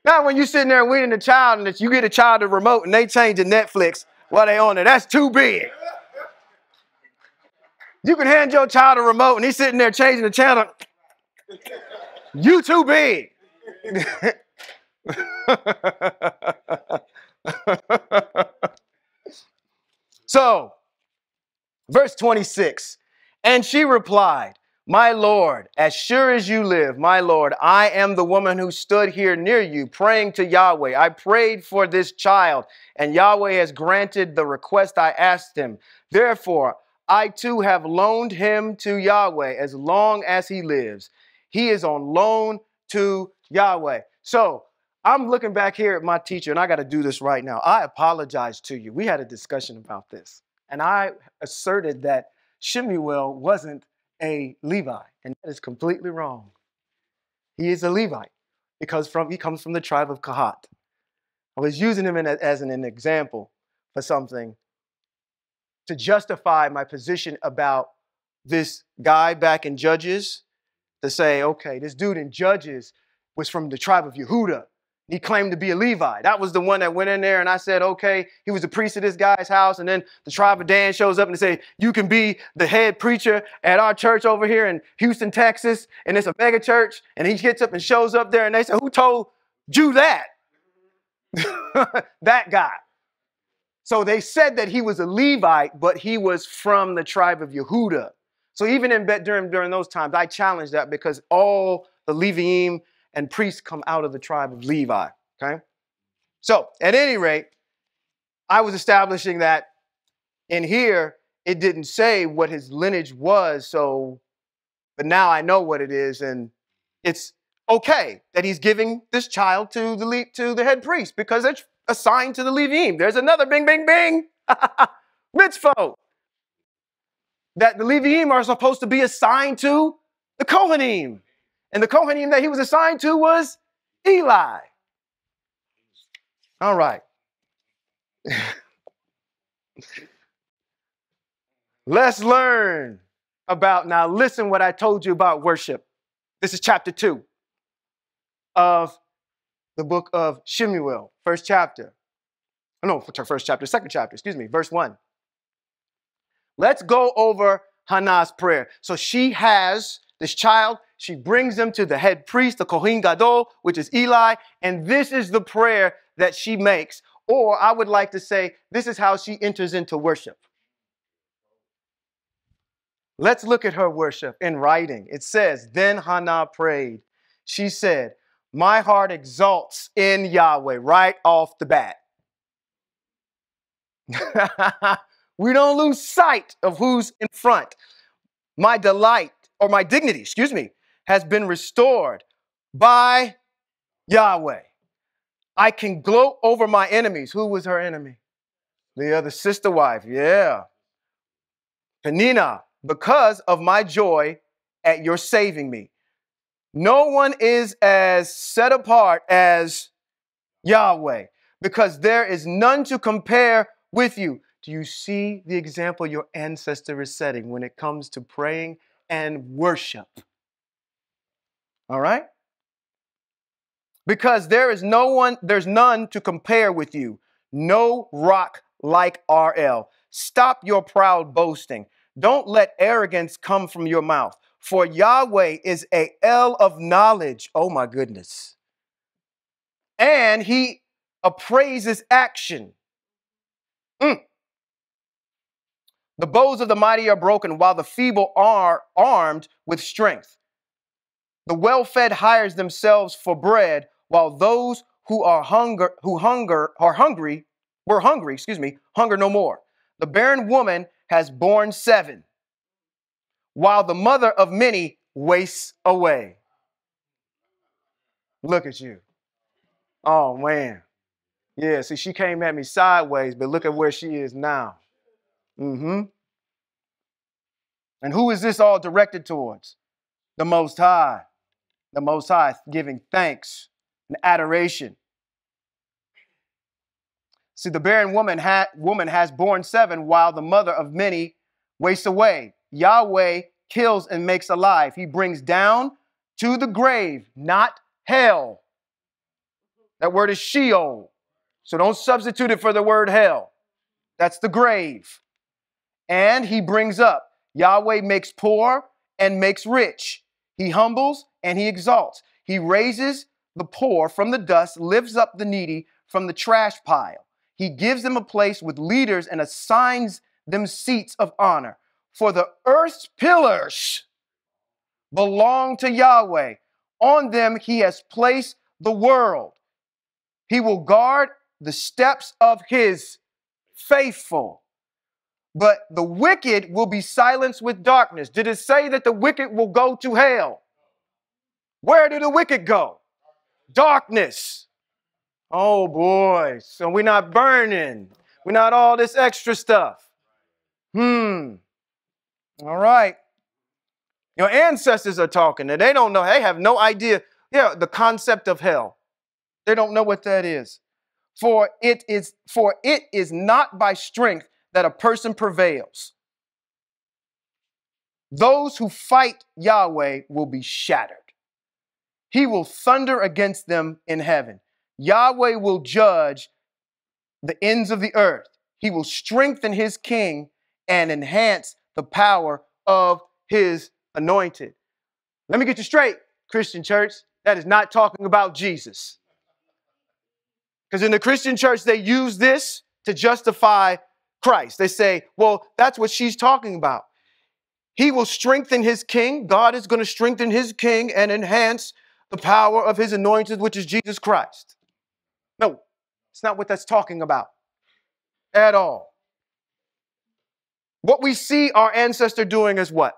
Now, when you sitting there weaning the child and you get a child a remote and they change the Netflix while they on there, that's too big. You can hand your child a remote and he's sitting there changing the channel. You too big. So, verse 26, and she replied, my Lord, as sure as you live, my Lord, I am the woman who stood here near you praying to Yahweh. I prayed for this child, and Yahweh has granted the request I asked him. Therefore, I too have loaned him to Yahweh as long as he lives. He is on loan to Yahweh. So I'm looking back here at my teacher, and I got to do this right now. I apologize to you. We had a discussion about this, and I asserted that Shemuel wasn't a Levi, and that is completely wrong. He is a Levite because he comes from the tribe of Kohat. I was using him as an example for something to justify my position about this guy back in Judges, to say, okay, this dude in Judges was from the tribe of Yehuda. He claimed to be a Levi. That was the one that went in there, and I said, okay, he was the priest of this guy's house, and then the tribe of Dan shows up and they say, you can be the head preacher at our church over here in Houston, Texas, and it's a mega church, and he gets up and shows up there, and they say, who told you that? That guy. So they said that he was a Levite, but he was from the tribe of Yehuda. So even during those times, I challenged that because all the Leviim and priests come out of the tribe of Levi, okay? So at any rate, I was establishing that in here, it didn't say what his lineage was, but now I know what it is, and it's okay that he's giving this child to the head priest because it's assigned to the Leviim. There's another bing, bing, bing, mitzvah, that the Leviim are supposed to be assigned to the Kohanim. And the Kohanim that he was assigned to was Eli. All right. Let's learn about, now listen what I told you about worship. This is chapter 2 of the book of Shemuel, second chapter, verse 1. Let's go over Hannah's prayer. So she has this child, she brings him to the head priest, the Kohen Gadol, which is Eli, and this is the prayer that she makes. Or I would like to say, this is how she enters into worship. Let's look at her worship in writing. It says, then Hannah prayed. She said, my heart exalts in Yahweh, right off the bat. We don't lose sight of who's in front. My dignity, has been restored by Yahweh. I can gloat over my enemies. Who was her enemy? The other sister wife, yeah. Penina, because of my joy at your saving me. No one is as set apart as Yahweh, because there is none to compare with you. Do you see the example your ancestor is setting when it comes to praying and worship? All right? Because there's none to compare with you. No rock like RL. Stop your proud boasting. Don't let arrogance come from your mouth. For Yahweh is a El of knowledge. Oh my goodness. And he appraises action. The bows of the mighty are broken, while the feeble are armed with strength. The well-fed hires themselves for bread, while those who hunger no more. The barren woman has borne 7, while the mother of many wastes away. Look at you. Oh, man. Yeah, see, she came at me sideways, but look at where she is now. And who is this all directed towards? The Most High. The Most High giving thanks and adoration. See, the barren woman has borne 7, while the mother of many wastes away. Yahweh kills and makes alive. He brings down to the grave, not hell. That word is Sheol. So don't substitute it for the word hell. That's the grave. And he brings up. Yahweh makes poor and makes rich. He humbles and he exalts. He raises the poor from the dust, lifts up the needy from the trash pile. He gives them a place with leaders and assigns them seats of honor. For the earth's pillars belong to Yahweh. On them he has placed the world. He will guard the steps of his faithful. But the wicked will be silenced with darkness. Did it say that the wicked will go to hell? Where do the wicked go? Darkness. Oh boy, so we're not burning. We're not all this extra stuff. All right. Your ancestors are talking and they don't know. They have no idea. Yeah, the concept of hell. They don't know what that is. For it is not by strength that a person prevails. Those who fight Yahweh will be shattered. He will thunder against them in heaven. Yahweh will judge the ends of the earth. He will strengthen his king and enhance the power of his anointed. Let me get you straight, Christian church. That is not talking about Jesus. Because in the Christian church, they use this to justify Christ. They say, well, that's what she's talking about. He will strengthen his king. God is going to strengthen his king and enhance the power of his anointed, which is Jesus Christ. No, it's not what that's talking about at all. What we see our ancestor doing is what?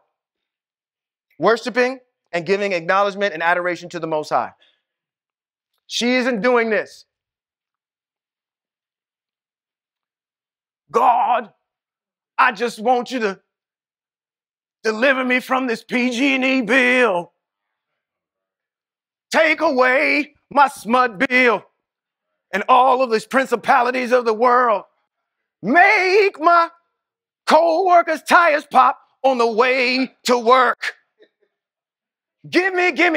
Worshiping and giving acknowledgement and adoration to the Most High. She isn't doing this. God, I just want you to deliver me from this PG&E bill. Take away my smut bill and all of these principalities of the world. Make my co-workers' tires pop on the way to work. Give me double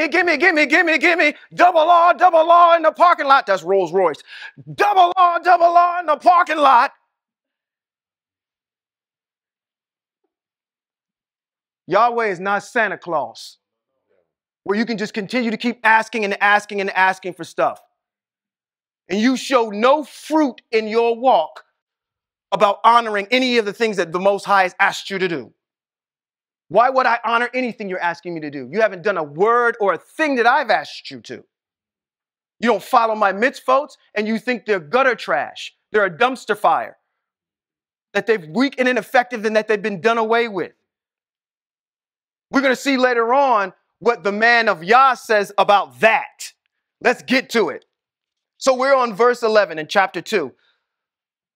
R in the parking lot. That's Rolls Royce. Double R in the parking lot. Yahweh is not Santa Claus, where you can just continue to keep asking and asking and asking for stuff. And you show no fruit in your walk about honoring any of the things that the Most High has asked you to do. Why would I honor anything you're asking me to do? You haven't done a word or a thing that I've asked you to. You don't follow my mitzvot, and you think they're gutter trash. They're a dumpster fire. That they're weak and ineffective and that they've been done away with. We're going to see later on what the man of Yah says about that. Let's get to it. So we're on verse 11 in chapter 2.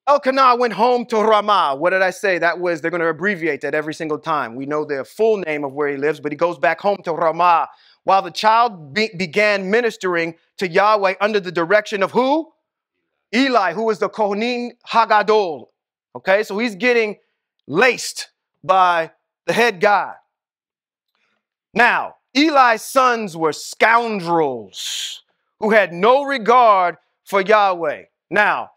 Elkanah went home to Ramah. What did I say? That was, they're going to abbreviate that every single time. We know the full name of where he lives, but he goes back home to Ramah. While the child began ministering to Yahweh under the direction of who? Eli, who was the Kohanim Hagadol. Okay, so he's getting laced by the head guy. Now, Eli's sons were scoundrels who had no regard for Yahweh. Now,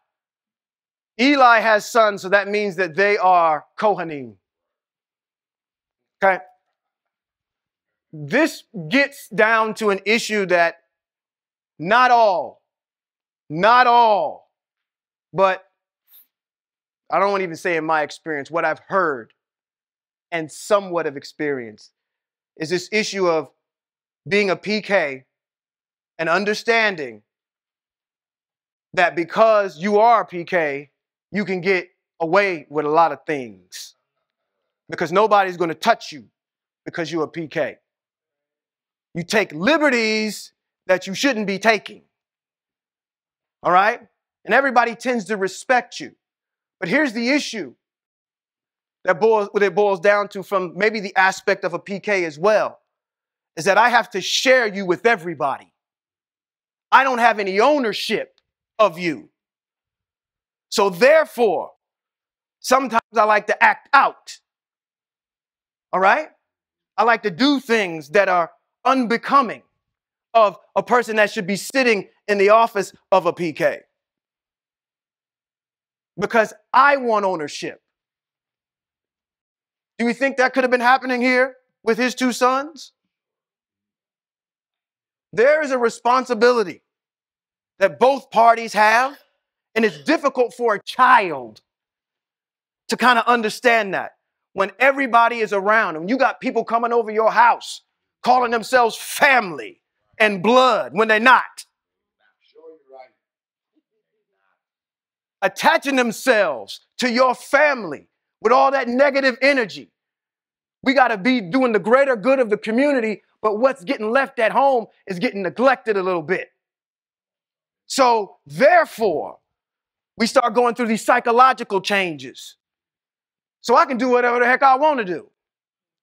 Eli has sons, so that means that they are Kohanim. Okay? This gets down to an issue that not all, but I don't want to even say in my experience, what I've heard and somewhat have experienced is this issue of being a PK and understanding that because you are a PK, you can get away with a lot of things because nobody's going to touch you because you're a PK. You take liberties that you shouldn't be taking. All right? And everybody tends to respect you. But here's the issue that boils down to from maybe the aspect of a PK as well, is that I have to share you with everybody. I don't have any ownership of you. So therefore, sometimes I like to act out. All right? I like to do things that are unbecoming of a person that should be sitting in the office of a PK. Because I want ownership. Do we think that could have been happening here with his two sons? There is a responsibility that both parties have, and it's difficult for a child to kind of understand that when everybody is around and you got people coming over your house calling themselves family and blood when they're not. Attaching themselves to your family with all that negative energy. We got to be doing the greater good of the community, but what's getting left at home is getting neglected a little bit. So therefore, we start going through these psychological changes. So I can do whatever the heck I want to do.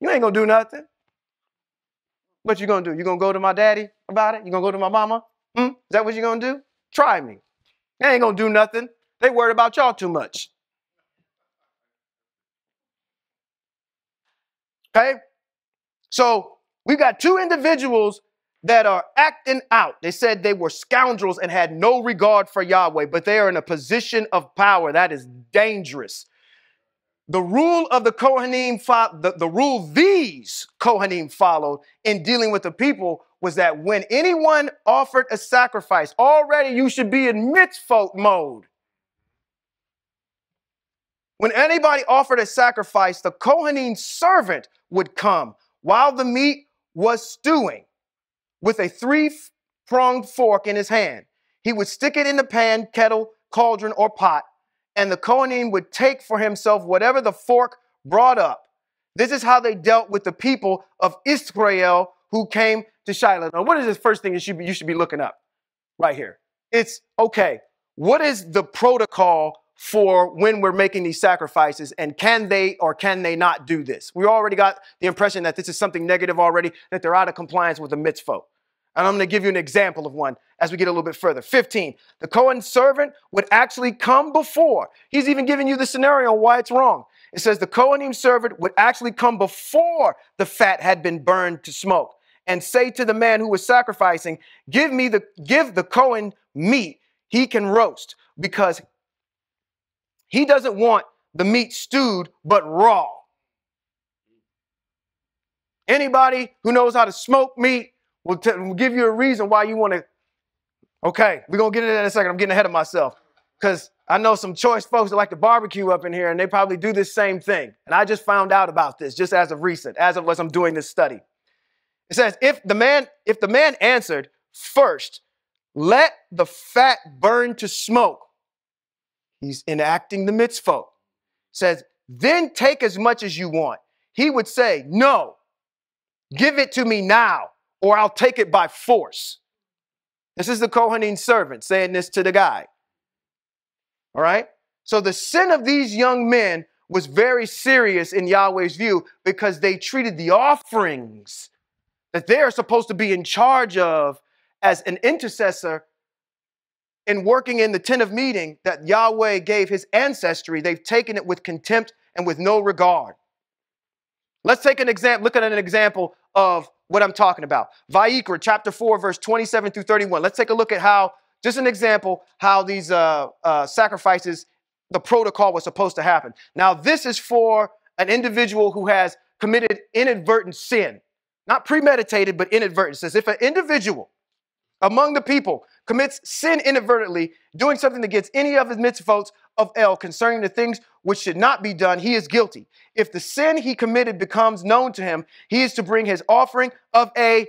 You ain't going to do nothing. What you going to do? You going to go to my daddy about it? You going to go to my mama? Is that what you going to do? Try me. They ain't going to do nothing. They worried about y'all too much. Okay? So we got two individuals that are acting out. They said they were scoundrels and had no regard for Yahweh, but they are in a position of power. That is dangerous. The rule of the Kohanim, the rule these Kohanim followed in dealing with the people was that when anyone offered a sacrifice, already you should be in mitzvot mode. When anybody offered a sacrifice, the Kohanim servant would come while the meat was stewing with a three-pronged fork in his hand. He would stick it in the pan, kettle, cauldron, or pot, and the Kohanim would take for himself whatever the fork brought up. This is how they dealt with the people of Israel who came to Shiloh. Now, what is the first thing you should be looking up right here? It's, okay, what is the protocol for when we're making these sacrifices, and can they or can they not do this? We already got the impression that this is something negative already, that they're out of compliance with the mitzvot. And I'm going to give you an example of one as we get a little bit further. 15, the Kohen servant would actually come before. He's even giving you the scenario on why it's wrong. It says the Kohanim servant would actually come before the fat had been burned to smoke and say to the man who was sacrificing, give the Kohen meat he can roast, because he doesn't want the meat stewed but raw. Anybody who knows how to smoke meat will give you a reason why you want to. Okay, we're going to get into that in a second. I'm getting ahead of myself because I know some choice folks that like to barbecue up in here, and they probably do this same thing. And I just found out about this just as of recent, as I'm doing this study. It says, if the man answered, first, let the fat burn to smoke. He's enacting the mitzvot. Says, then take as much as you want. He would say, no, give it to me now, or I'll take it by force. This is the Kohanim servant saying this to the guy. All right? So the sin of these young men was very serious in Yahweh's view because they treated the offerings that they are supposed to be in charge of as an intercessor in working in the tent of meeting that Yahweh gave his ancestry. They've taken it with contempt and with no regard. Let's take an example. Look at an example of what I'm talking about. Vayikra chapter 4, verse 27 through 31. Let's take a look at how, just an example, how these sacrifices, the protocol was supposed to happen. Now, this is for an individual who has committed inadvertent sin. Not premeditated, but inadvertent. It says, if an individual among the people commits sin inadvertently, doing something against any of his mitzvot of El concerning the things which should not be done, he is guilty. If the sin he committed becomes known to him, he is to bring his offering of a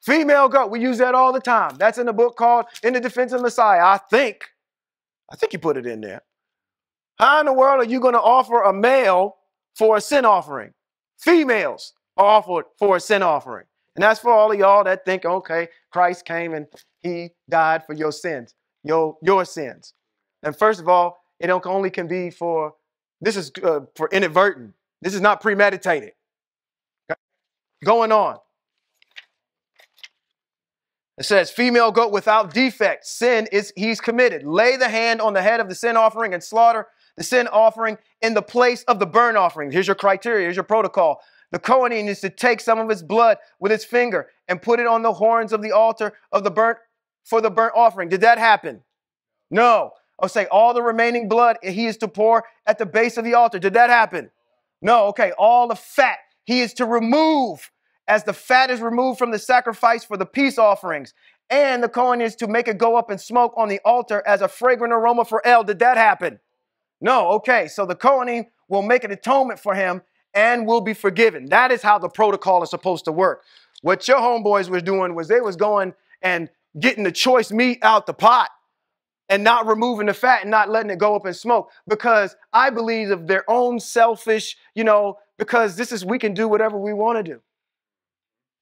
female goat. We use that all the time. That's in a book called In the Defense of Messiah. I think you put it in there. How in the world are you going to offer a male for a sin offering? Females are offered for a sin offering. And that's for all of y'all that think, okay, Christ came and he died for your sins, your sins. And first of all, it only can be for, this is for inadvertent. This is not premeditated. Okay? Going on. It says, female goat without defect, sin is he's committed. Lay the hand on the head of the sin offering and slaughter the sin offering in the place of the burnt offering. Here's your criteria. Here's your protocol. The Kohanim is to take some of his blood with his finger and put it on the horns of the altar of the burnt offering. Did that happen? No. I'll say all the remaining blood he is to pour at the base of the altar. Did that happen? No. Okay. All the fat he is to remove as the fat is removed from the sacrifice for the peace offerings. And the Kohen is to make it go up and smoke on the altar as a fragrant aroma for El. Did that happen? No. Okay. So the Kohanim will make an atonement for him and will be forgiven. That is how the protocol is supposed to work. What your homeboys was doing was they was going and getting the choice meat out the pot and not removing the fat and not letting it go up in smoke, because I believe of their own selfish, because we can do whatever we want to do.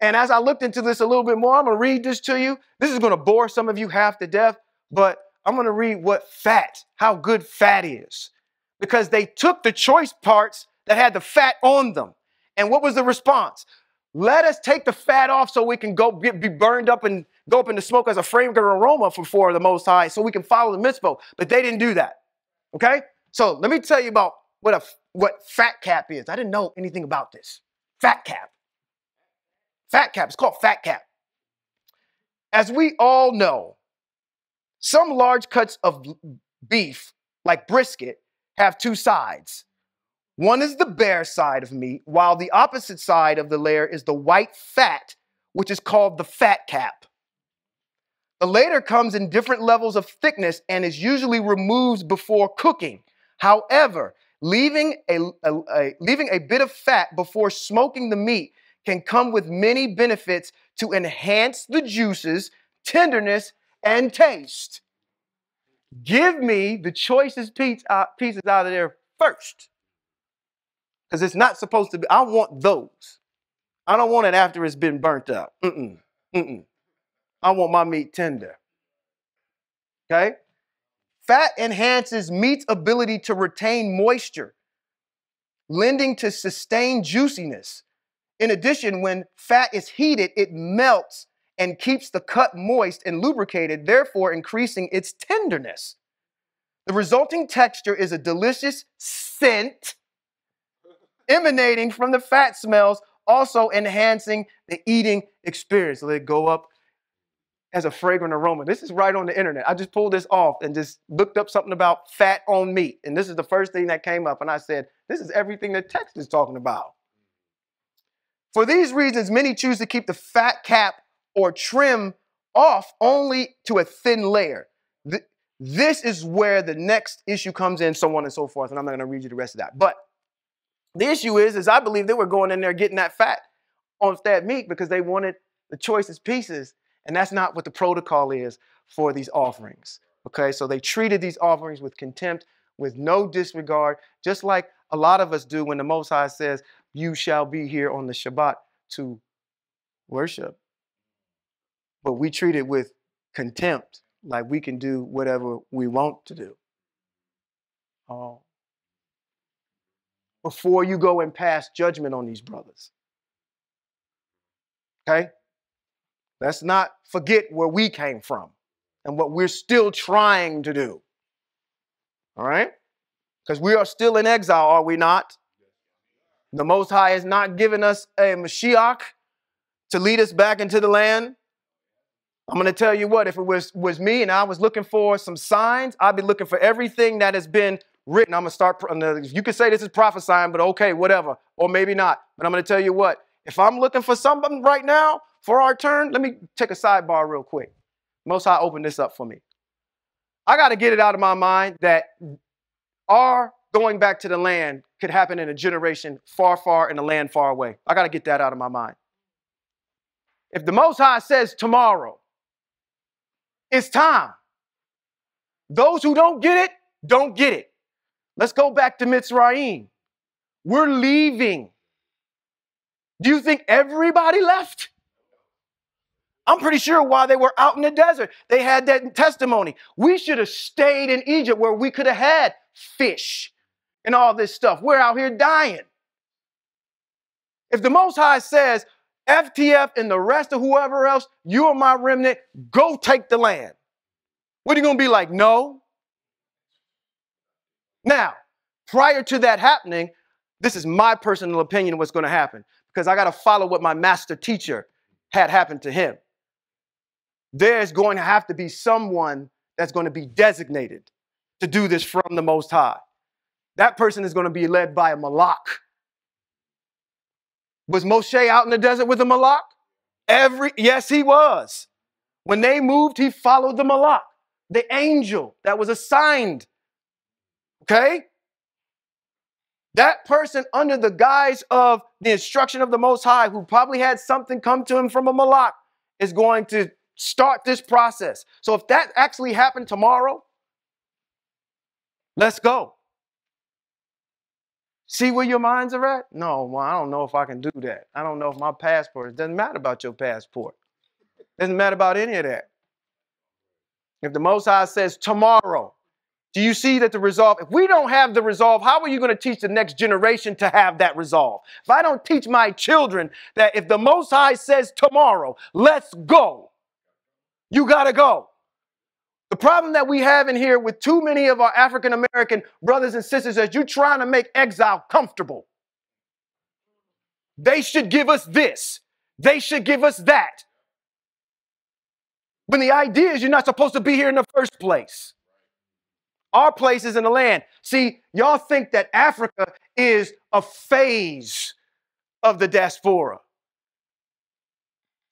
And as I looked into this a little bit more, I'm going to read this to you. This is going to bore some of you half to death, but I'm going to read how good fat is. Because they took the choice parts that had the fat on them. And what was the response? Let us take the fat off so we can be burned up and go up in the smoke as a fragrant aroma for the Most High so we can follow the mitzvah. But they didn't do that. Okay? So let me tell you about what fat cap is. I didn't know anything about this. Fat cap. Fat cap. It's called fat cap. As we all know, some large cuts of beef, like brisket, have two sides. One is the bare side of meat, while the opposite side of the layer is the white fat, which is called the fat cap. The latter comes in different levels of thickness and is usually removed before cooking. However, leaving a bit of fat before smoking the meat can come with many benefits to enhance the juices, tenderness, and taste. Give me the choicest pieces out of there first. Because it's not supposed to be. I want those. I don't want it after it's been burnt up. I want my meat tender. Okay? Fat enhances meat's ability to retain moisture, lending to sustained juiciness. In addition, when fat is heated, it melts and keeps the cut moist and lubricated, therefore increasing its tenderness. The resulting texture is a delicious scent emanating from the fat smells, also enhancing the eating experience. Let it go up as a fragrant aroma. This is right on the internet. I just pulled this off and just looked up something about fat on meat. And this is the first thing that came up. And I said, this is everything the text is talking about. For these reasons, many choose to keep the fat cap or trim off only to a thin layer. This is where the next issue comes in, so on and so forth. And I'm not going to read you the rest of that. But the issue is I believe they were going in there getting that fat on that meat because they wanted the choicest pieces. And that's not what the protocol is for these offerings. Okay, so they treated these offerings with contempt, with no disregard, just like a lot of us do when the Most High says, you shall be here on the Shabbat to worship. But we treat it with contempt, like we can do whatever we want to do. Before you go and pass judgment on these brothers. Okay? Let's not forget where we came from and what we're still trying to do. All right? Because we are still in exile, are we not? The Most High has not given us a Mashiach to lead us back into the land. I'm going to tell you what, if it was me and I was looking for some signs, I'd be looking for everything that has been written. I'm going to start, you could say this is prophesying, but okay, whatever, or maybe not. But I'm going to tell you what, if I'm looking for something right now for our turn, let me take a sidebar real quick. Most High opened this up for me. I got to get it out of my mind that our going back to the land could happen in a generation far, far in a land far away. I got to get that out of my mind. If the Most High says tomorrow, it's time. Those who don't get it, don't get it. Let's go back to Mitzrayim. We're leaving. Do you think everybody left? I'm pretty sure while they were out in the desert, they had that testimony. We should have stayed in Egypt where we could have had fish and all this stuff. We're out here dying. If the Most High says, FTF and the rest of whoever else, you are my remnant, go take the land. What are you going to be like? No. Now, prior to that happening, this is my personal opinion of what's going to happen because I got to follow what my master teacher had happened to him. There's going to have to be someone that's going to be designated to do this from the Most High. That person is going to be led by a Malak. Was Moshe out in the desert with a Malak? Yes, he was. When they moved, he followed the Malak, the angel that was assigned. Okay? That person under the guise of the instruction of the Most High, who probably had something come to him from a Malak, is going to start this process. So if that actually happened tomorrow, let's go. See where your minds are at? No, well, I don't know if I can do that. I don't know if my passport, it doesn't matter about your passport. It doesn't matter about any of that. If the Most High says tomorrow, do you see that the resolve, if we don't have the resolve, how are you going to teach the next generation to have that resolve? If I don't teach my children that if the Most High says tomorrow, let's go, you got to go. The problem that we have in here with too many of our African American brothers and sisters is you're trying to make exile comfortable. They should give us this. They should give us that. When the idea is you're not supposed to be here in the first place. Our place is in the land. See, y'all think that Africa is a phase of the diaspora.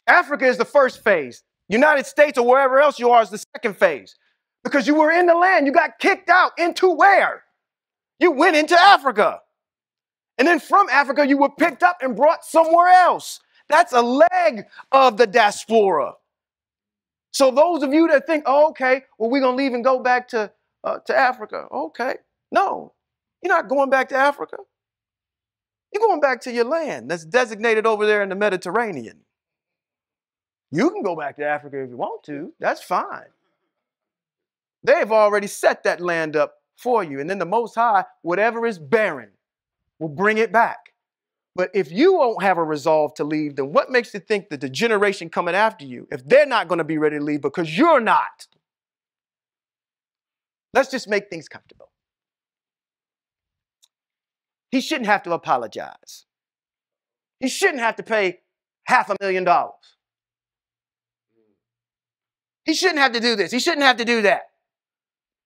Africa is the first phase. United States or wherever else you are is the second phase. Because you were in the land. You got kicked out into where? You went into Africa. And then from Africa, you were picked up and brought somewhere else. That's a leg of the diaspora. So those of you that think, oh, okay, well, we're going to leave and go back to Africa. Okay. No, you're not going back to Africa. You're going back to your land that's designated over there in the Mediterranean. You can go back to Africa if you want to. That's fine. They've already set that land up for you. And then the Most High, whatever is barren, will bring it back. But if you won't have a resolve to leave, then what makes you think that the generation coming after you, if they're not going to be ready to leave because you're not? Let's just make things comfortable. He shouldn't have to apologize. He shouldn't have to pay $500,000. He shouldn't have to do this. He shouldn't have to do that.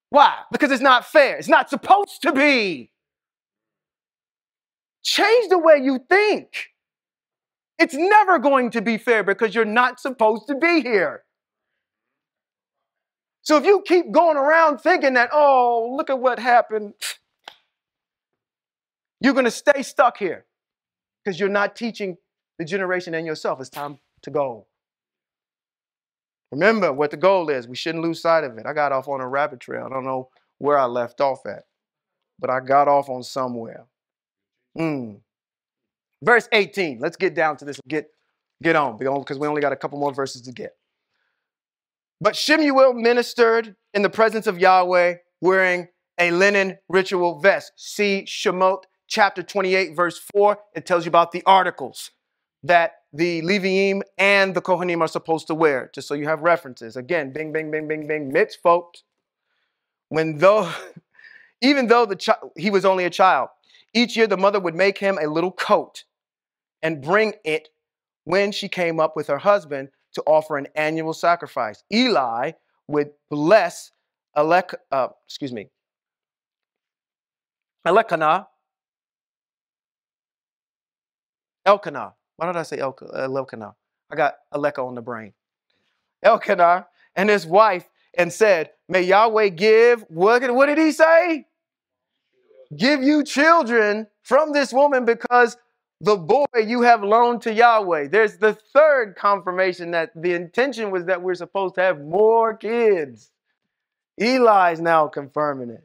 Why? Because it's not fair. It's not supposed to be. Change the way you think. It's never going to be fair because you're not supposed to be here. So if you keep going around thinking that, oh, look at what happened, you're going to stay stuck here because you're not teaching the generation and yourself. It's time to go. Remember what the goal is. We shouldn't lose sight of it. I got off on a rabbit trail. I don't know where I left off at, but I got off on somewhere. Verse 18. Let's get down to this and get on because we only got a couple more verses to get. But Shemuel ministered in the presence of Yahweh wearing a linen ritual vest. See Shemot chapter 28, verse 4. It tells you about the articles that the Leviim and the Kohanim are supposed to wear, just so you have references. Again, bing, bing, bing, bing, bing, mitzvot. Even though he was only a child, each year the mother would make him a little coat and bring it when she came up with her husband to offer an annual sacrifice. Eli would bless Elkanah. Why did I say Elkanah? I got Eleka on the brain. Elkanah and his wife and said, may Yahweh give, what did he say? Give you children from this woman because the boy you have loaned to Yahweh. There's the third confirmation that the intention was that we're supposed to have more kids. Eli's now confirming it.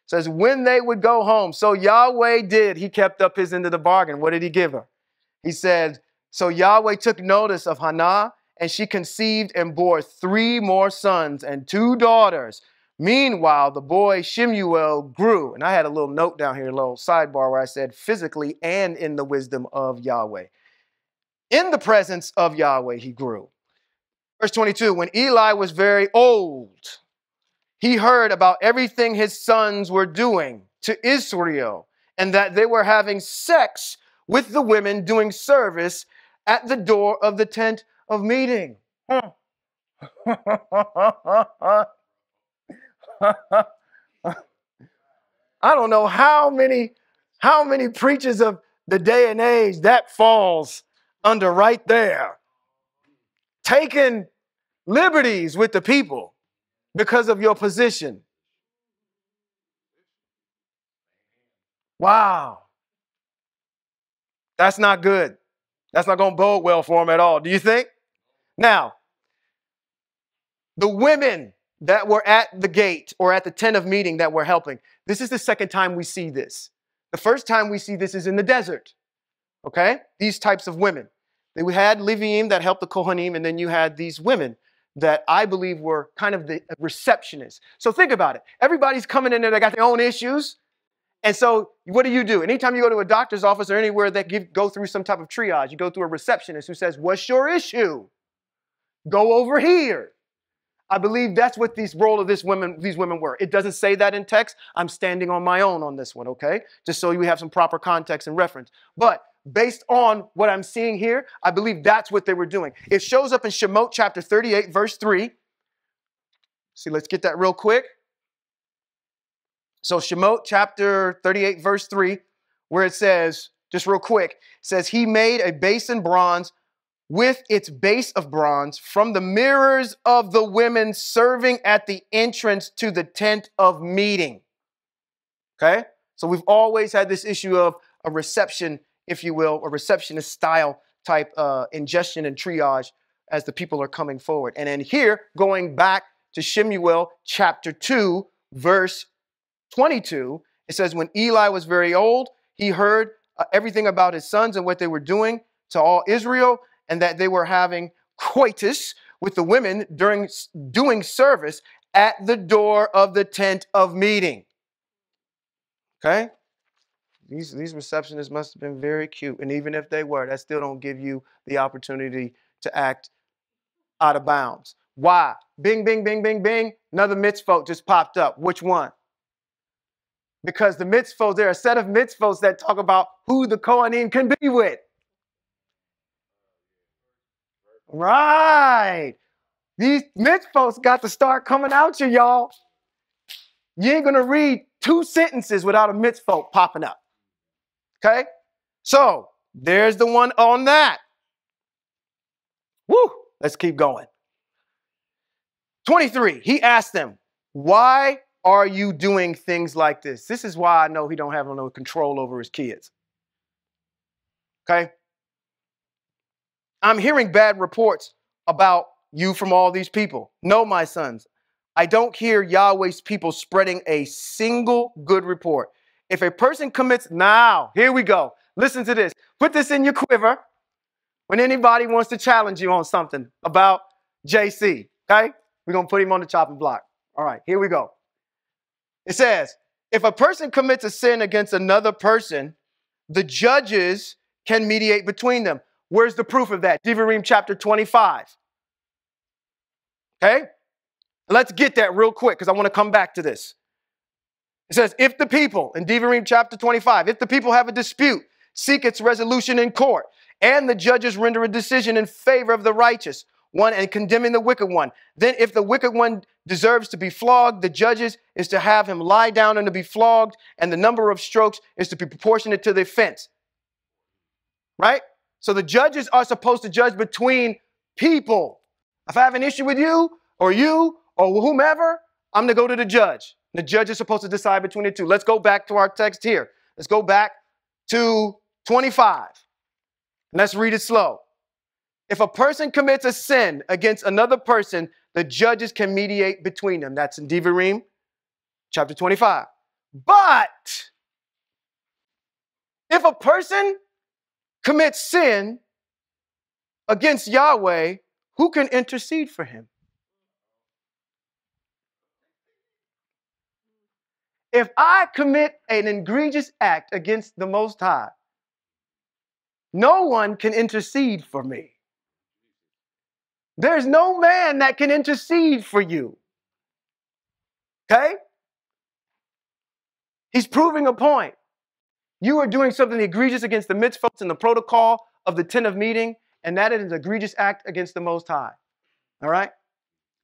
Says when they would go home. So Yahweh did. He kept up his end of the bargain. What did he give her? He said, so Yahweh took notice of Hannah, and she conceived and bore 3 more sons and 2 daughters. Meanwhile, the boy Shemuel grew. And I had a little note down here, a little sidebar where I said physically and in the wisdom of Yahweh. In the presence of Yahweh, he grew. Verse 22, when Eli was very old, he heard about everything his sons were doing to Israel and that they were having sex with the women doing service at the door of the tent of meeting. I don't know how many preachers of the day and age that falls under right there. Taking liberties with the people because of your position. Wow. That's not good. That's not going to bode well for him at all. Do you think? Now, the women that were at the gate or at the tent of meeting that were helping, this is the second time we see this. The first time we see this is in the desert. Okay? These types of women. They had Leviim that helped the Kohanim, and then you had these women that I believe were kind of the receptionists. So think about it. Everybody's coming in there, they got their own issues. And so what do? Anytime you go to a doctor's office or anywhere that go through some type of triage, you go through a receptionist who says, what's your issue? Go over here. I believe that's what these women were. It doesn't say that in text. I'm standing on my own on this one, okay? Just so you have some proper context and reference. But based on what I'm seeing here, I believe that's what they were doing. It shows up in Shemot chapter 38, verse 3. See, let's get that real quick. So Shemot chapter 38, verse 3, where it says, just real quick, it says, he made a basin bronze with its base of bronze from the mirrors of the women serving at the entrance to the tent of meeting. Okay? So we've always had this issue of a reception, if you will, a receptionist style type ingestion and triage as the people are coming forward. And then here, going back to Shemuel chapter 2, verse 22, it says, when Eli was very old, he heard everything about his sons and what they were doing to all Israel, and that they were having coitus with the women during doing service at the door of the tent of meeting. Okay? These receptionists must have been very cute. And even if they were, that still don't give you the opportunity to act out of bounds. Why? Bing, bing, bing, bing, bing. Another mitzvot just popped up. Which one? Because the mitzvot, there are a set of mitzvot that talk about who the Kohanim can be with. Right. These mitzvot got to start coming out you, y'all. You ain't going to read 2 sentences without a mitzvot popping up. Okay? So, there's the one on that. Woo! Let's keep going. 23, he asked them, why are you doing things like this? This is why I know he don't have no control over his kids. Okay? I'm hearing bad reports about you from all these people. No, my sons, I don't hear Yahweh's people spreading a single good report. If a person commits, now, here we go. Listen to this. Put this in your quiver when anybody wants to challenge you on something about JC, okay? We're going to put him on the chopping block. All right, here we go. It says, if a person commits a sin against another person, the judges can mediate between them. Where's the proof of that? Devarim chapter 25. Okay? Let's get that real quick because I want to come back to this. It says, if the people, in Devarim chapter 25, if the people have a dispute, seek its resolution in court, and the judges render a decision in favor of the righteous one and condemning the wicked one, then if the wicked one deserves to be flogged, the judges is to have him lie down and to be flogged, and the number of strokes is to be proportionate to the offense. Right? So the judges are supposed to judge between people. If I have an issue with you or whomever, I'm going to go to the judge. The judge is supposed to decide between the two. Let's go back to our text here. Let's go back to 25. Let's read it slow. If a person commits a sin against another person, the judges can mediate between them. That's in Devarim chapter 25. But if a person commits sin against Yahweh, who can intercede for him? If I commit an egregious act against the Most High, no one can intercede for me. There's no man that can intercede for you. Okay? He's proving a point. You are doing something egregious against the mitzvot and the protocol of the tent of meeting, and that is an egregious act against the Most High. All right?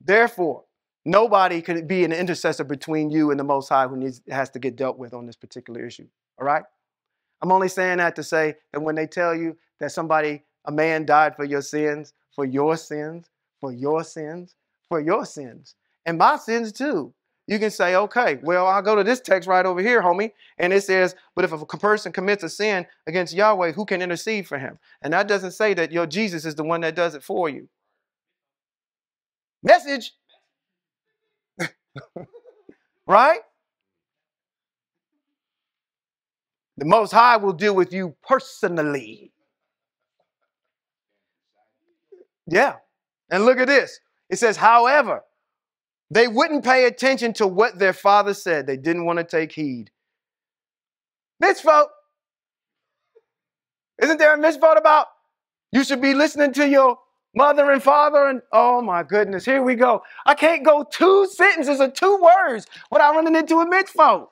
Therefore, nobody can be an intercessor between you and the Most High who has to get dealt with on this particular issue. All right? I'm only saying that to say that when they tell you that a man died for your sins, for your sins, for your sins, for your sins, and my sins too, you can say, okay, well, I'll go to this text right over here, homie. And it says, but if a person commits a sin against Yahweh, who can intercede for him? And that doesn't say that your Jesus is the one that does it for you. Message. Right? The Most High will deal with you personally. Yeah. And look at this. It says, however, they wouldn't pay attention to what their father said. They didn't want to take heed. Mitzvot. Isn't there a mitzvot about you should be listening to your mother and father? And oh my goodness, here we go. I can't go 2 sentences or 2 words without running into a mitzvot.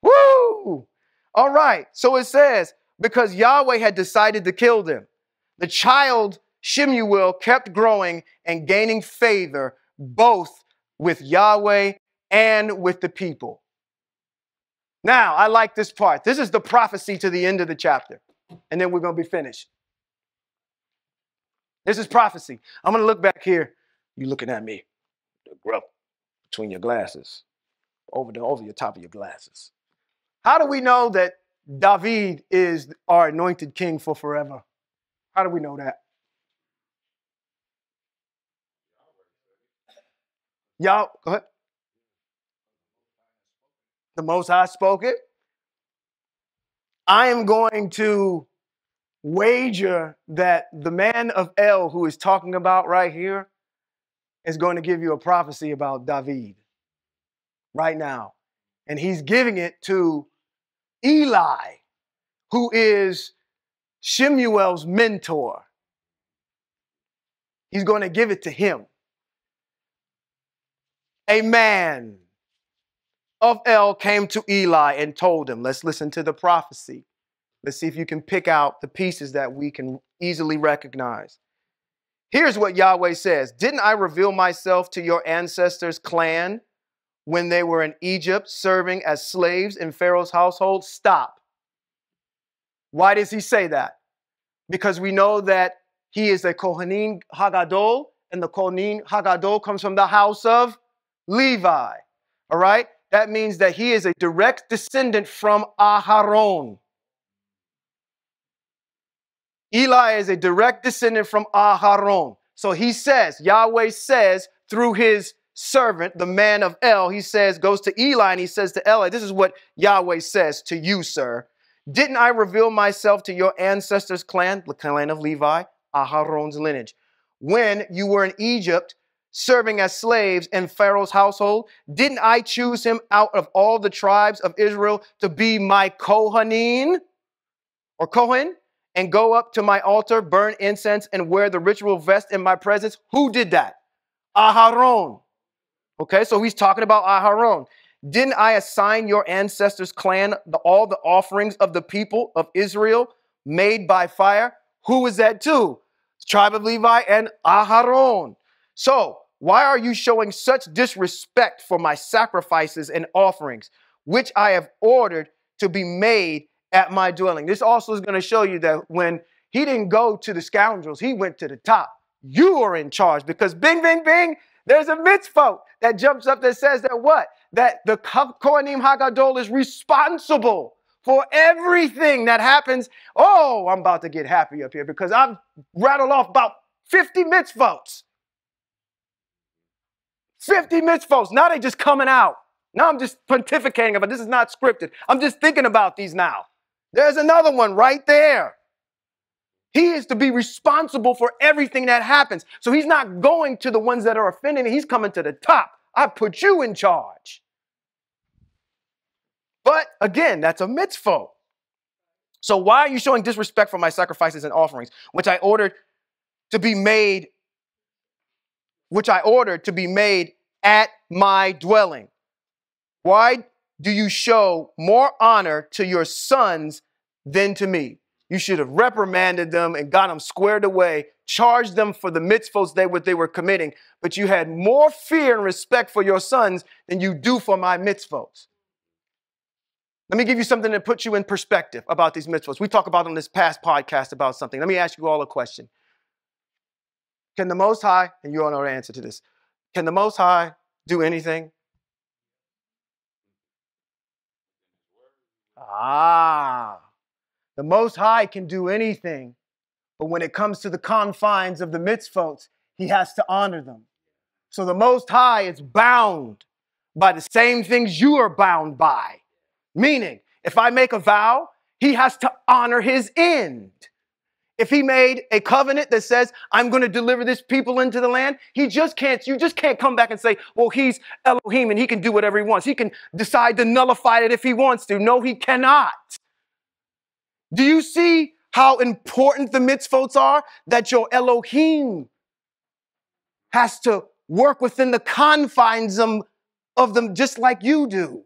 Woo! All right. So it says, because Yahweh had decided to kill them, the child Shemuel kept growing and gaining favor both with Yahweh and with the people. Now, I like this part. This is the prophecy to the end of the chapter. And then we're going to be finished. This is prophecy. I'm going to look back here. You looking at me. The growth between your glasses. Over your top of your glasses. How do we know that David is our anointed king for forever? How do we know that? Y'all, go ahead. The Most High spoke it. I am going to wager that the man of El who is talking about right here is going to give you a prophecy about David right now. And he's giving it to Eli, who is Shemuel's mentor. He's going to give it to him. A man of El came to Eli and told him, let's listen to the prophecy. Let's see if you can pick out the pieces that we can easily recognize. Here's what Yahweh says. Didn't I reveal myself to your ancestors' clan when they were in Egypt serving as slaves in Pharaoh's household? Stop. Why does he say that? Because we know that he is a Kohanim Hagadol, and the Kohanim Hagadol comes from the house of Levi. All right? That means that he is a direct descendant from Aharon. Eli is a direct descendant from Aharon. So he says, Yahweh says through his servant, the man of El, he says, goes to Eli and he says to Eli, this is what Yahweh says to you, sir. Didn't I reveal myself to your ancestors' clan, the clan of Levi, Aharon's lineage, when you were in Egypt serving as slaves in Pharaoh's household? Didn't I choose him out of all the tribes of Israel to be my Kohanim or Kohen and go up to my altar, burn incense, and wear the ritual vest in my presence? Who did that? Aharon. Okay, so he's talking about Aharon. Didn't I assign your ancestors' clan all the offerings of the people of Israel made by fire? Who is that to? The tribe of Levi and Aharon. So why are you showing such disrespect for my sacrifices and offerings, which I have ordered to be made at my dwelling? This also is going to show you that when he didn't go to the scoundrels, he went to the top. You are in charge because bing, bing, bing, there's a mitzvah that jumps up that says that what? That the Kohanim Hagadol is responsible for everything that happens. Oh, I'm about to get happy up here because I've rattled off about 50 mitzvahs. 50 mitzvahs. Now they just coming out. Now I'm just pontificating about this. Is not scripted. I'm just thinking about these now. There's another one right there. He is to be responsible for everything that happens. So he's not going to the ones that are offending. He's coming to the top. I put you in charge. But again, that's a mitzvah. So why are you showing disrespect for my sacrifices and offerings, which I ordered to be made at my dwelling? Why do you show more honor to your sons than to me? You should have reprimanded them and got them squared away, charged them for the mitzvahs they were committing, but you had more fear and respect for your sons than you do for my mitzvahs. Let me give you something that puts you in perspective about these mitzvahs. We talked about on this past podcast about something. Let me ask you all a question. Can the Most High, and you all know the answer to this, can the Most High do anything? The Most High can do anything, but when it comes to the confines of the mitzvot, he has to honor them. So the Most High is bound by the same things you are bound by. Meaning, if I make a vow, he has to honor his end. If he made a covenant that says, I'm going to deliver this people into the land, you just can't come back and say, well, he's Elohim and he can do whatever he wants. He can decide to nullify it if he wants to. No, he cannot. Do you see how important the mitzvot are? That your Elohim has to work within the confines of them just like you do.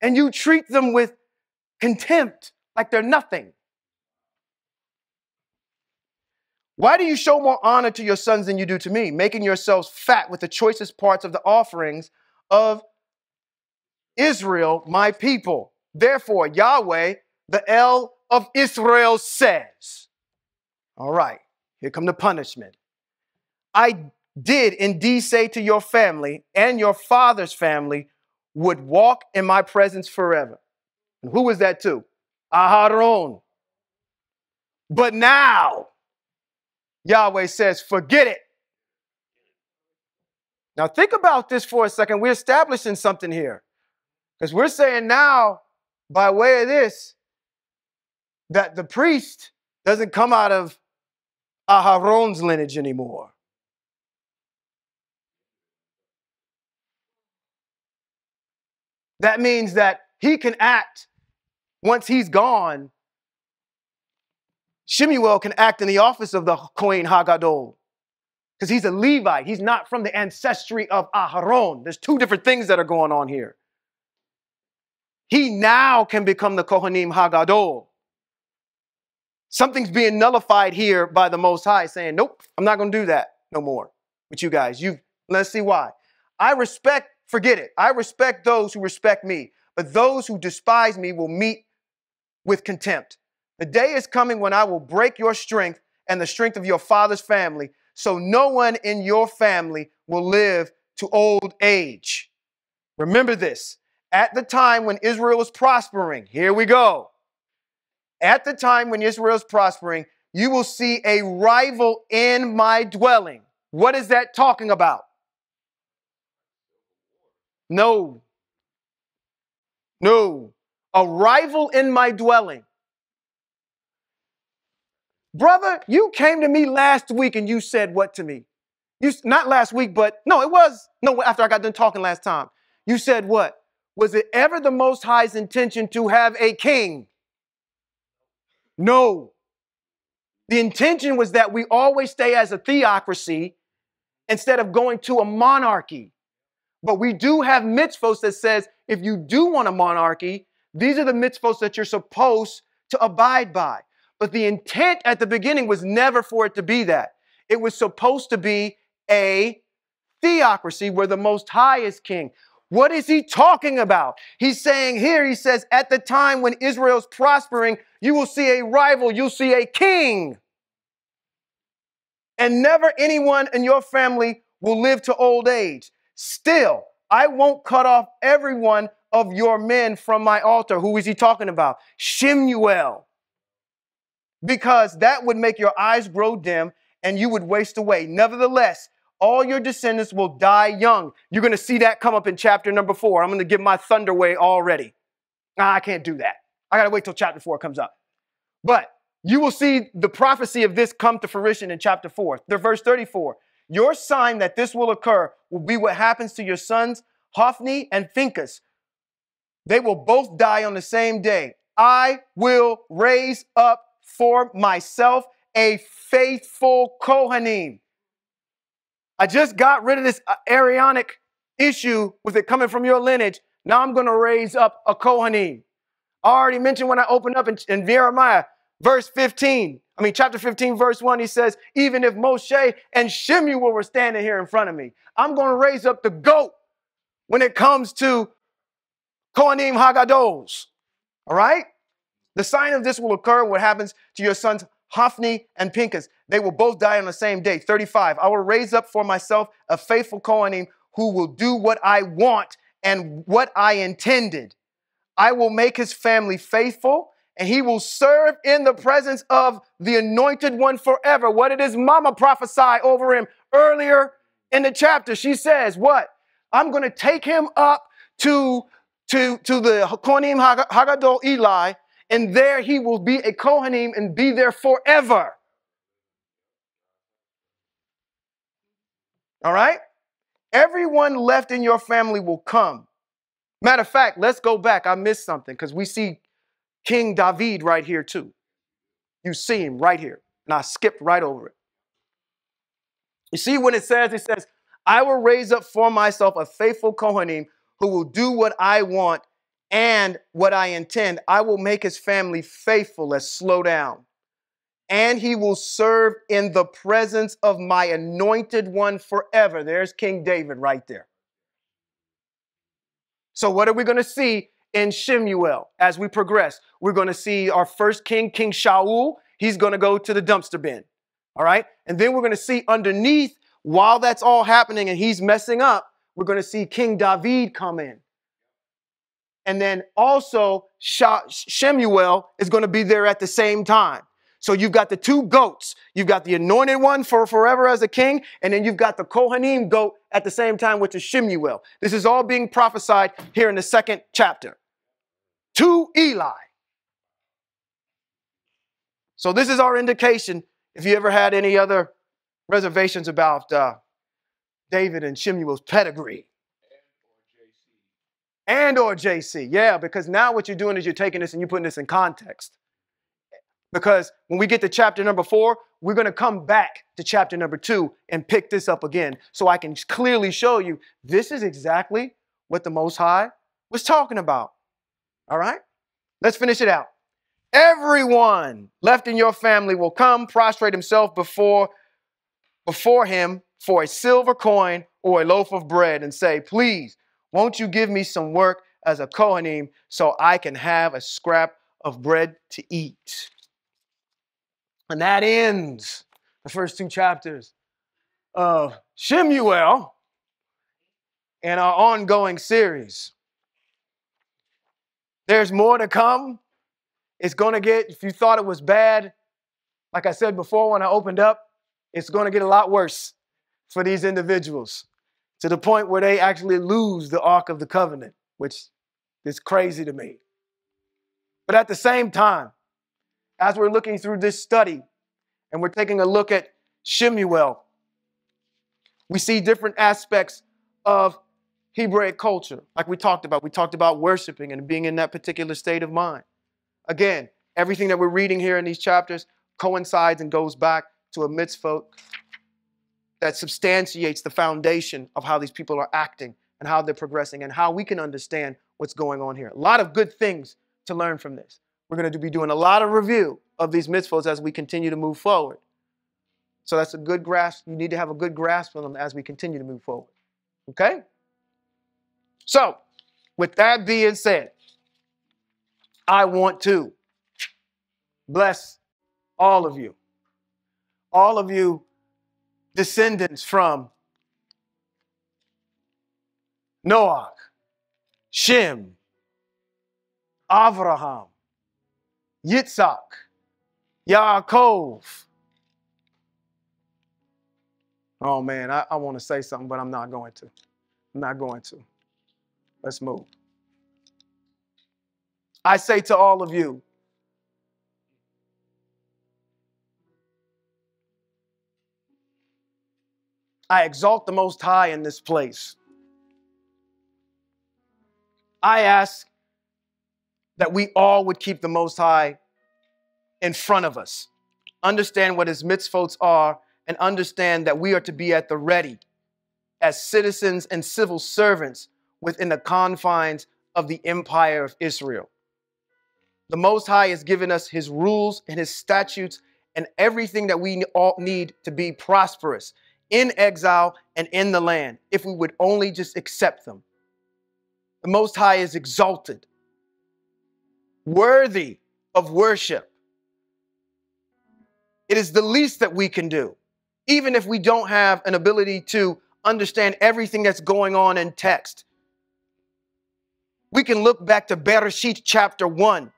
And you treat them with contempt, like they're nothing. Why do you show more honor to your sons than you do to me, making yourselves fat with the choicest parts of the offerings of Israel, my people? Therefore, Yahweh, the El of Israel, says, all right, here come the punishment. I did indeed say to your family and your father's family would walk in my presence forever. And who was that to? Aharon. But now, Yahweh says, forget it. Now think about this for a second. We're establishing something here. Because we're saying now, by way of this, that the priest doesn't come out of Aharon's lineage anymore. That means that he can act, once he's gone, Shemuel can act in the office of the Kohen HaGadol because he's a Levite. He's not from the ancestry of Aharon. There's two different things that are going on here. He now can become the Kohanim HaGadol. Something's being nullified here by the Most High saying, nope, I'm not going to do that no more with you guys. Let's see why. Forget it. I respect those who respect me, but those who despise me will meet with contempt. The day is coming when I will break your strength and the strength of your father's family, so no one in your family will live to old age. Remember this. At the time when Israel was prospering, here we go. At the time when Israel is prospering, you will see a rival in my dwelling. What is that talking about? No. A rival in my dwelling. Brother, you came to me last week and you said what to me? Not last week, but after I got done talking last time. You said what? Was it ever the Most High's intention to have a king? No. The intention was that we always stay as a theocracy instead of going to a monarchy. But we do have mitzvos that says if you do want a monarchy, these are the mitzvos that you're supposed to abide by. But the intent at the beginning was never for it to be that. It was supposed to be a theocracy where the Most High is king. What is he talking about? He's saying here, he says, at the time when Israel's prospering, you will see a rival, you'll see a king. And never anyone in your family will live to old age. Still, I won't cut off every one of your men from my altar. Who is he talking about? Shemuel. Because that would make your eyes grow dim and you would waste away. Nevertheless, all your descendants will die young. You're going to see that come up in chapter number 4. I'm going to give my thunder away already. I can't do that. I got to wait till chapter 4 comes up. But you will see the prophecy of this come to fruition in chapter 4. Verse 34. Your sign that this will occur will be what happens to your sons, Hophni and Phinehas. They will both die on the same day. I will raise up for myself a faithful Kohanim. I just got rid of this Arianic issue with it coming from your lineage. Now I'm going to raise up a Kohanim. I already mentioned when I opened up in Jeremiah, chapter 15, verse 1, he says, even if Moshe and Shemuel were standing here in front of me, I'm going to raise up the goat when it comes to Kohanim Hagadols. All right? The sign of this will occur what happens to your sons Hophni and Phinehas. They will both die on the same day. 35. I will raise up for myself a faithful Kohanim who will do what I want and what I intended. I will make his family faithful and he will serve in the presence of the anointed one forever. What did his mama prophesy over him earlier in the chapter? She says, what? I'm going to take him up to to the Kohanim Hagadol Eli, and there he will be a Kohanim and be there forever. All right? Everyone left in your family will come. Matter of fact, let's go back. I missed something because we see King David right here too. You see him right here. And I skipped right over it. You see what it says, I will raise up for myself a faithful Kohanim who will do what I want and what I intend. I will make his family faithful. Let's slow down. And he will serve in the presence of my anointed one forever. There's King David right there. So what are we going to see in Shemuel as we progress? We're going to see our first king, King Shaul. He's going to go to the dumpster bin. All right. And then we're going to see underneath, while that's all happening and he's messing up, we're going to see King David come in. And then also Shemuel is going to be there at the same time. So you've got the two goats. You've got the anointed one for forever as a king, and then you've got the Kohanim goat at the same time, which is Shemuel. This is all being prophesied here in the second chapter. To Eli. So this is our indication. If you ever had any other reservations about David and Shemuel's pedigree. And or JC. Yeah, because now what you're doing is you're taking this and you're putting this in context. Because when we get to chapter number 4, we're going to come back to chapter number 2 and pick this up again. So I can clearly show you this is exactly what the Most High was talking about. All right? Let's finish it out. Everyone left in your family will come prostrate himself before him for a silver coin or a loaf of bread and say, please, won't you give me some work as a Kohanim so I can have a scrap of bread to eat? And that ends the first 2 chapters of Shemuel and our ongoing series. There's more to come. It's going to get, if you thought it was bad, like I said before when I opened up, it's going to get a lot worse for these individuals to the point where they actually lose the Ark of the Covenant, which is crazy to me. But at the same time, as we're looking through this study and we're taking a look at Shemuel, we see different aspects of Hebraic culture. Like we talked about worshiping and being in that particular state of mind. Again, everything that we're reading here in these chapters coincides and goes back to a mitzvot that substantiates the foundation of how these people are acting and how they're progressing and how we can understand what's going on here. A lot of good things to learn from this. We're going to be doing a lot of review of these mitzvot as we continue to move forward. So that's a good grasp. You need to have a good grasp of them as we continue to move forward. Okay? So, with that being said, I want to bless all of you descendants from Noah, Shem, Avraham, Yitzhak, Yaakov. Oh man, I want to say something, but I'm not going to. Let's move. I say to all of you, I exalt the Most High in this place. I ask that we all would keep the Most High in front of us, understand what his mitzvot are, and understand that we are to be at the ready as citizens and civil servants within the confines of the empire of Israel. The Most High has given us his rules and his statutes and everything that we all need to be prosperous in exile and in the land, if we would only just accept them. The Most High is exalted, worthy of worship. It is the least that we can do, even if we don't have an ability to understand everything that's going on in text. We can look back to Bereshit chapter 1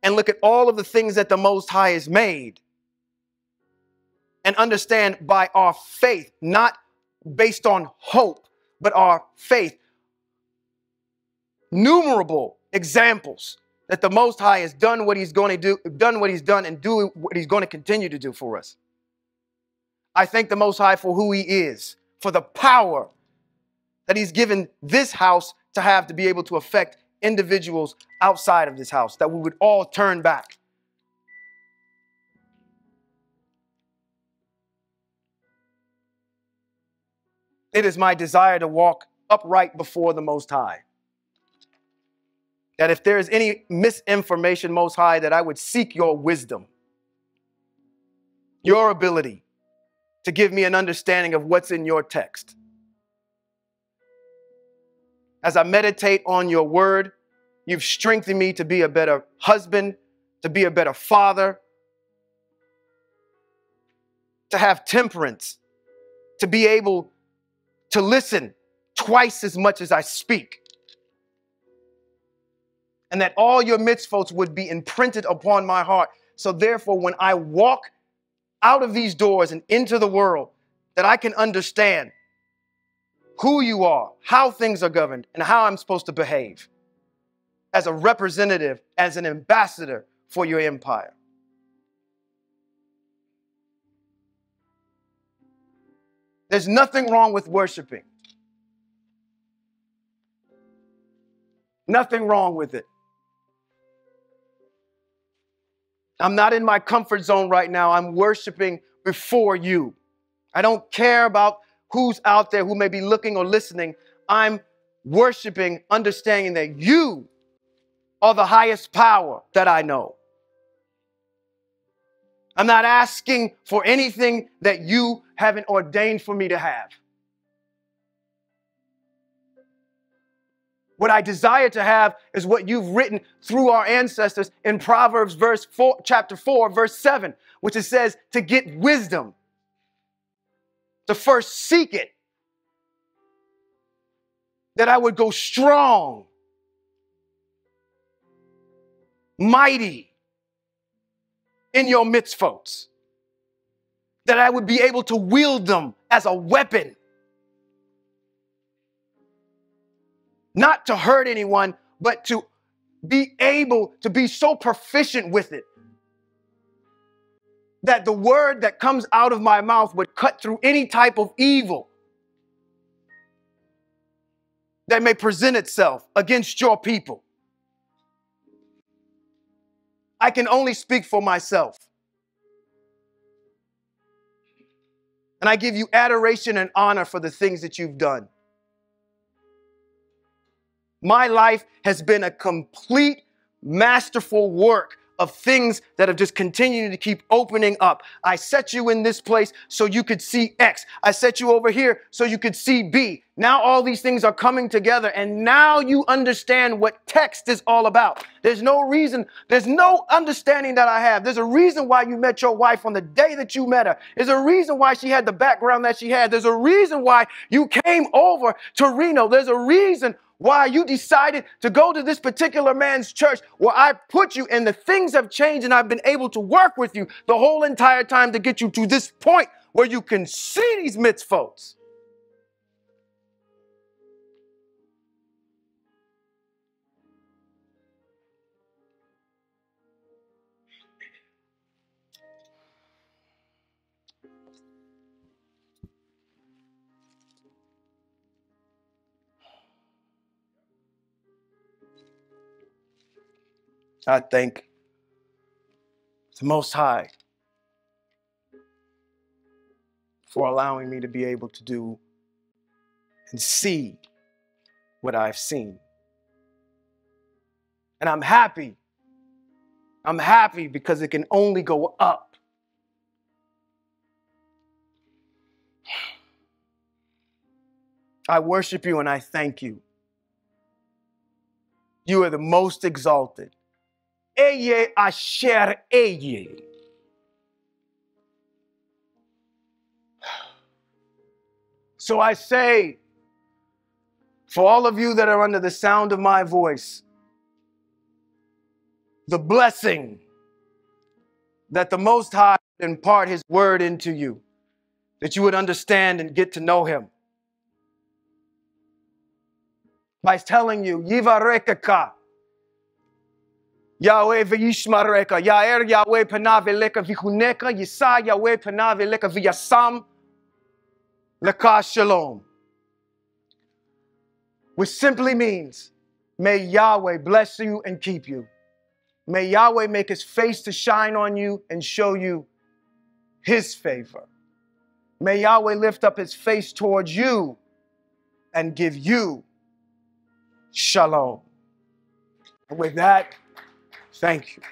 and look at all of the things that the Most High has made and understand by our faith, not based on hope, but our faith. innumerable examples that the Most High has done what he's going to do, done what he's done, and do what he's going to continue to do for us. I thank the Most High for who he is, for the power that he's given this house to have to be able to affect individuals outside of this house, that we would all turn back. It is my desire to walk upright before the Most High. That if there is any misinformation, Most High, that I would seek your wisdom, your ability to give me an understanding of what's in your text. As I meditate on your word, you've strengthened me to be a better husband, to be a better father, to have temperance, to be able to listen twice as much as I speak. And that all your mitzvot would be imprinted upon my heart. So therefore, when I walk out of these doors and into the world, that I can understand who you are, how things are governed, and how I'm supposed to behave as a representative, as an ambassador for your empire. There's nothing wrong with worshiping. Nothing wrong with it. I'm not in my comfort zone right now. I'm worshiping before you. I don't care about who's out there who may be looking or listening. I'm worshiping, understanding that you are the highest power that I know. I'm not asking for anything that you haven't ordained for me to have. What I desire to have is what you've written through our ancestors in Proverbs chapter 4, verse 7, which it says to get wisdom, to first seek it, that I would go strong, mighty in your mitzvot, that I would be able to wield them as a weapon, not to hurt anyone, but to be able to be so proficient with it that the word that comes out of my mouth would cut through any type of evil that may present itself against your people. I can only speak for myself. And I give you adoration and honor for the things that you've done. My life has been a complete, masterful work of things that have just continued to keep opening up. I set you in this place so you could see X. I set you over here so you could see B. Now all these things are coming together, and now you understand what text is all about. There's no reason, there's no understanding that I have. There's a reason why you met your wife on the day that you met her. There's a reason why she had the background that she had. There's a reason why you came over to Reno. There's a reason why you decided to go to this particular man's church where I put you, and the things have changed, and I've been able to work with you the whole entire time to get you to this point where you can see these mitzvot. I thank the Most High for allowing me to be able to do and see what I've seen. And I'm happy. I'm happy because it can only go up. I worship you and I thank you. You are the most exalted. Eye asher eye. So I say, for all of you that are under the sound of my voice, the blessing that the Most High would impart his word into you, that you would understand and get to know him. by telling you, Yivarekaka, Yahweh v'yishmareka, Ya'er Yahweh panav eleka v'chuneka, Yisa Yahweh panav eleka v'yasam leka shalom. Which simply means, may Yahweh bless you and keep you. May Yahweh make his face to shine on you and show you his favor. May Yahweh lift up his face towards you and give you shalom. And with that, thank you.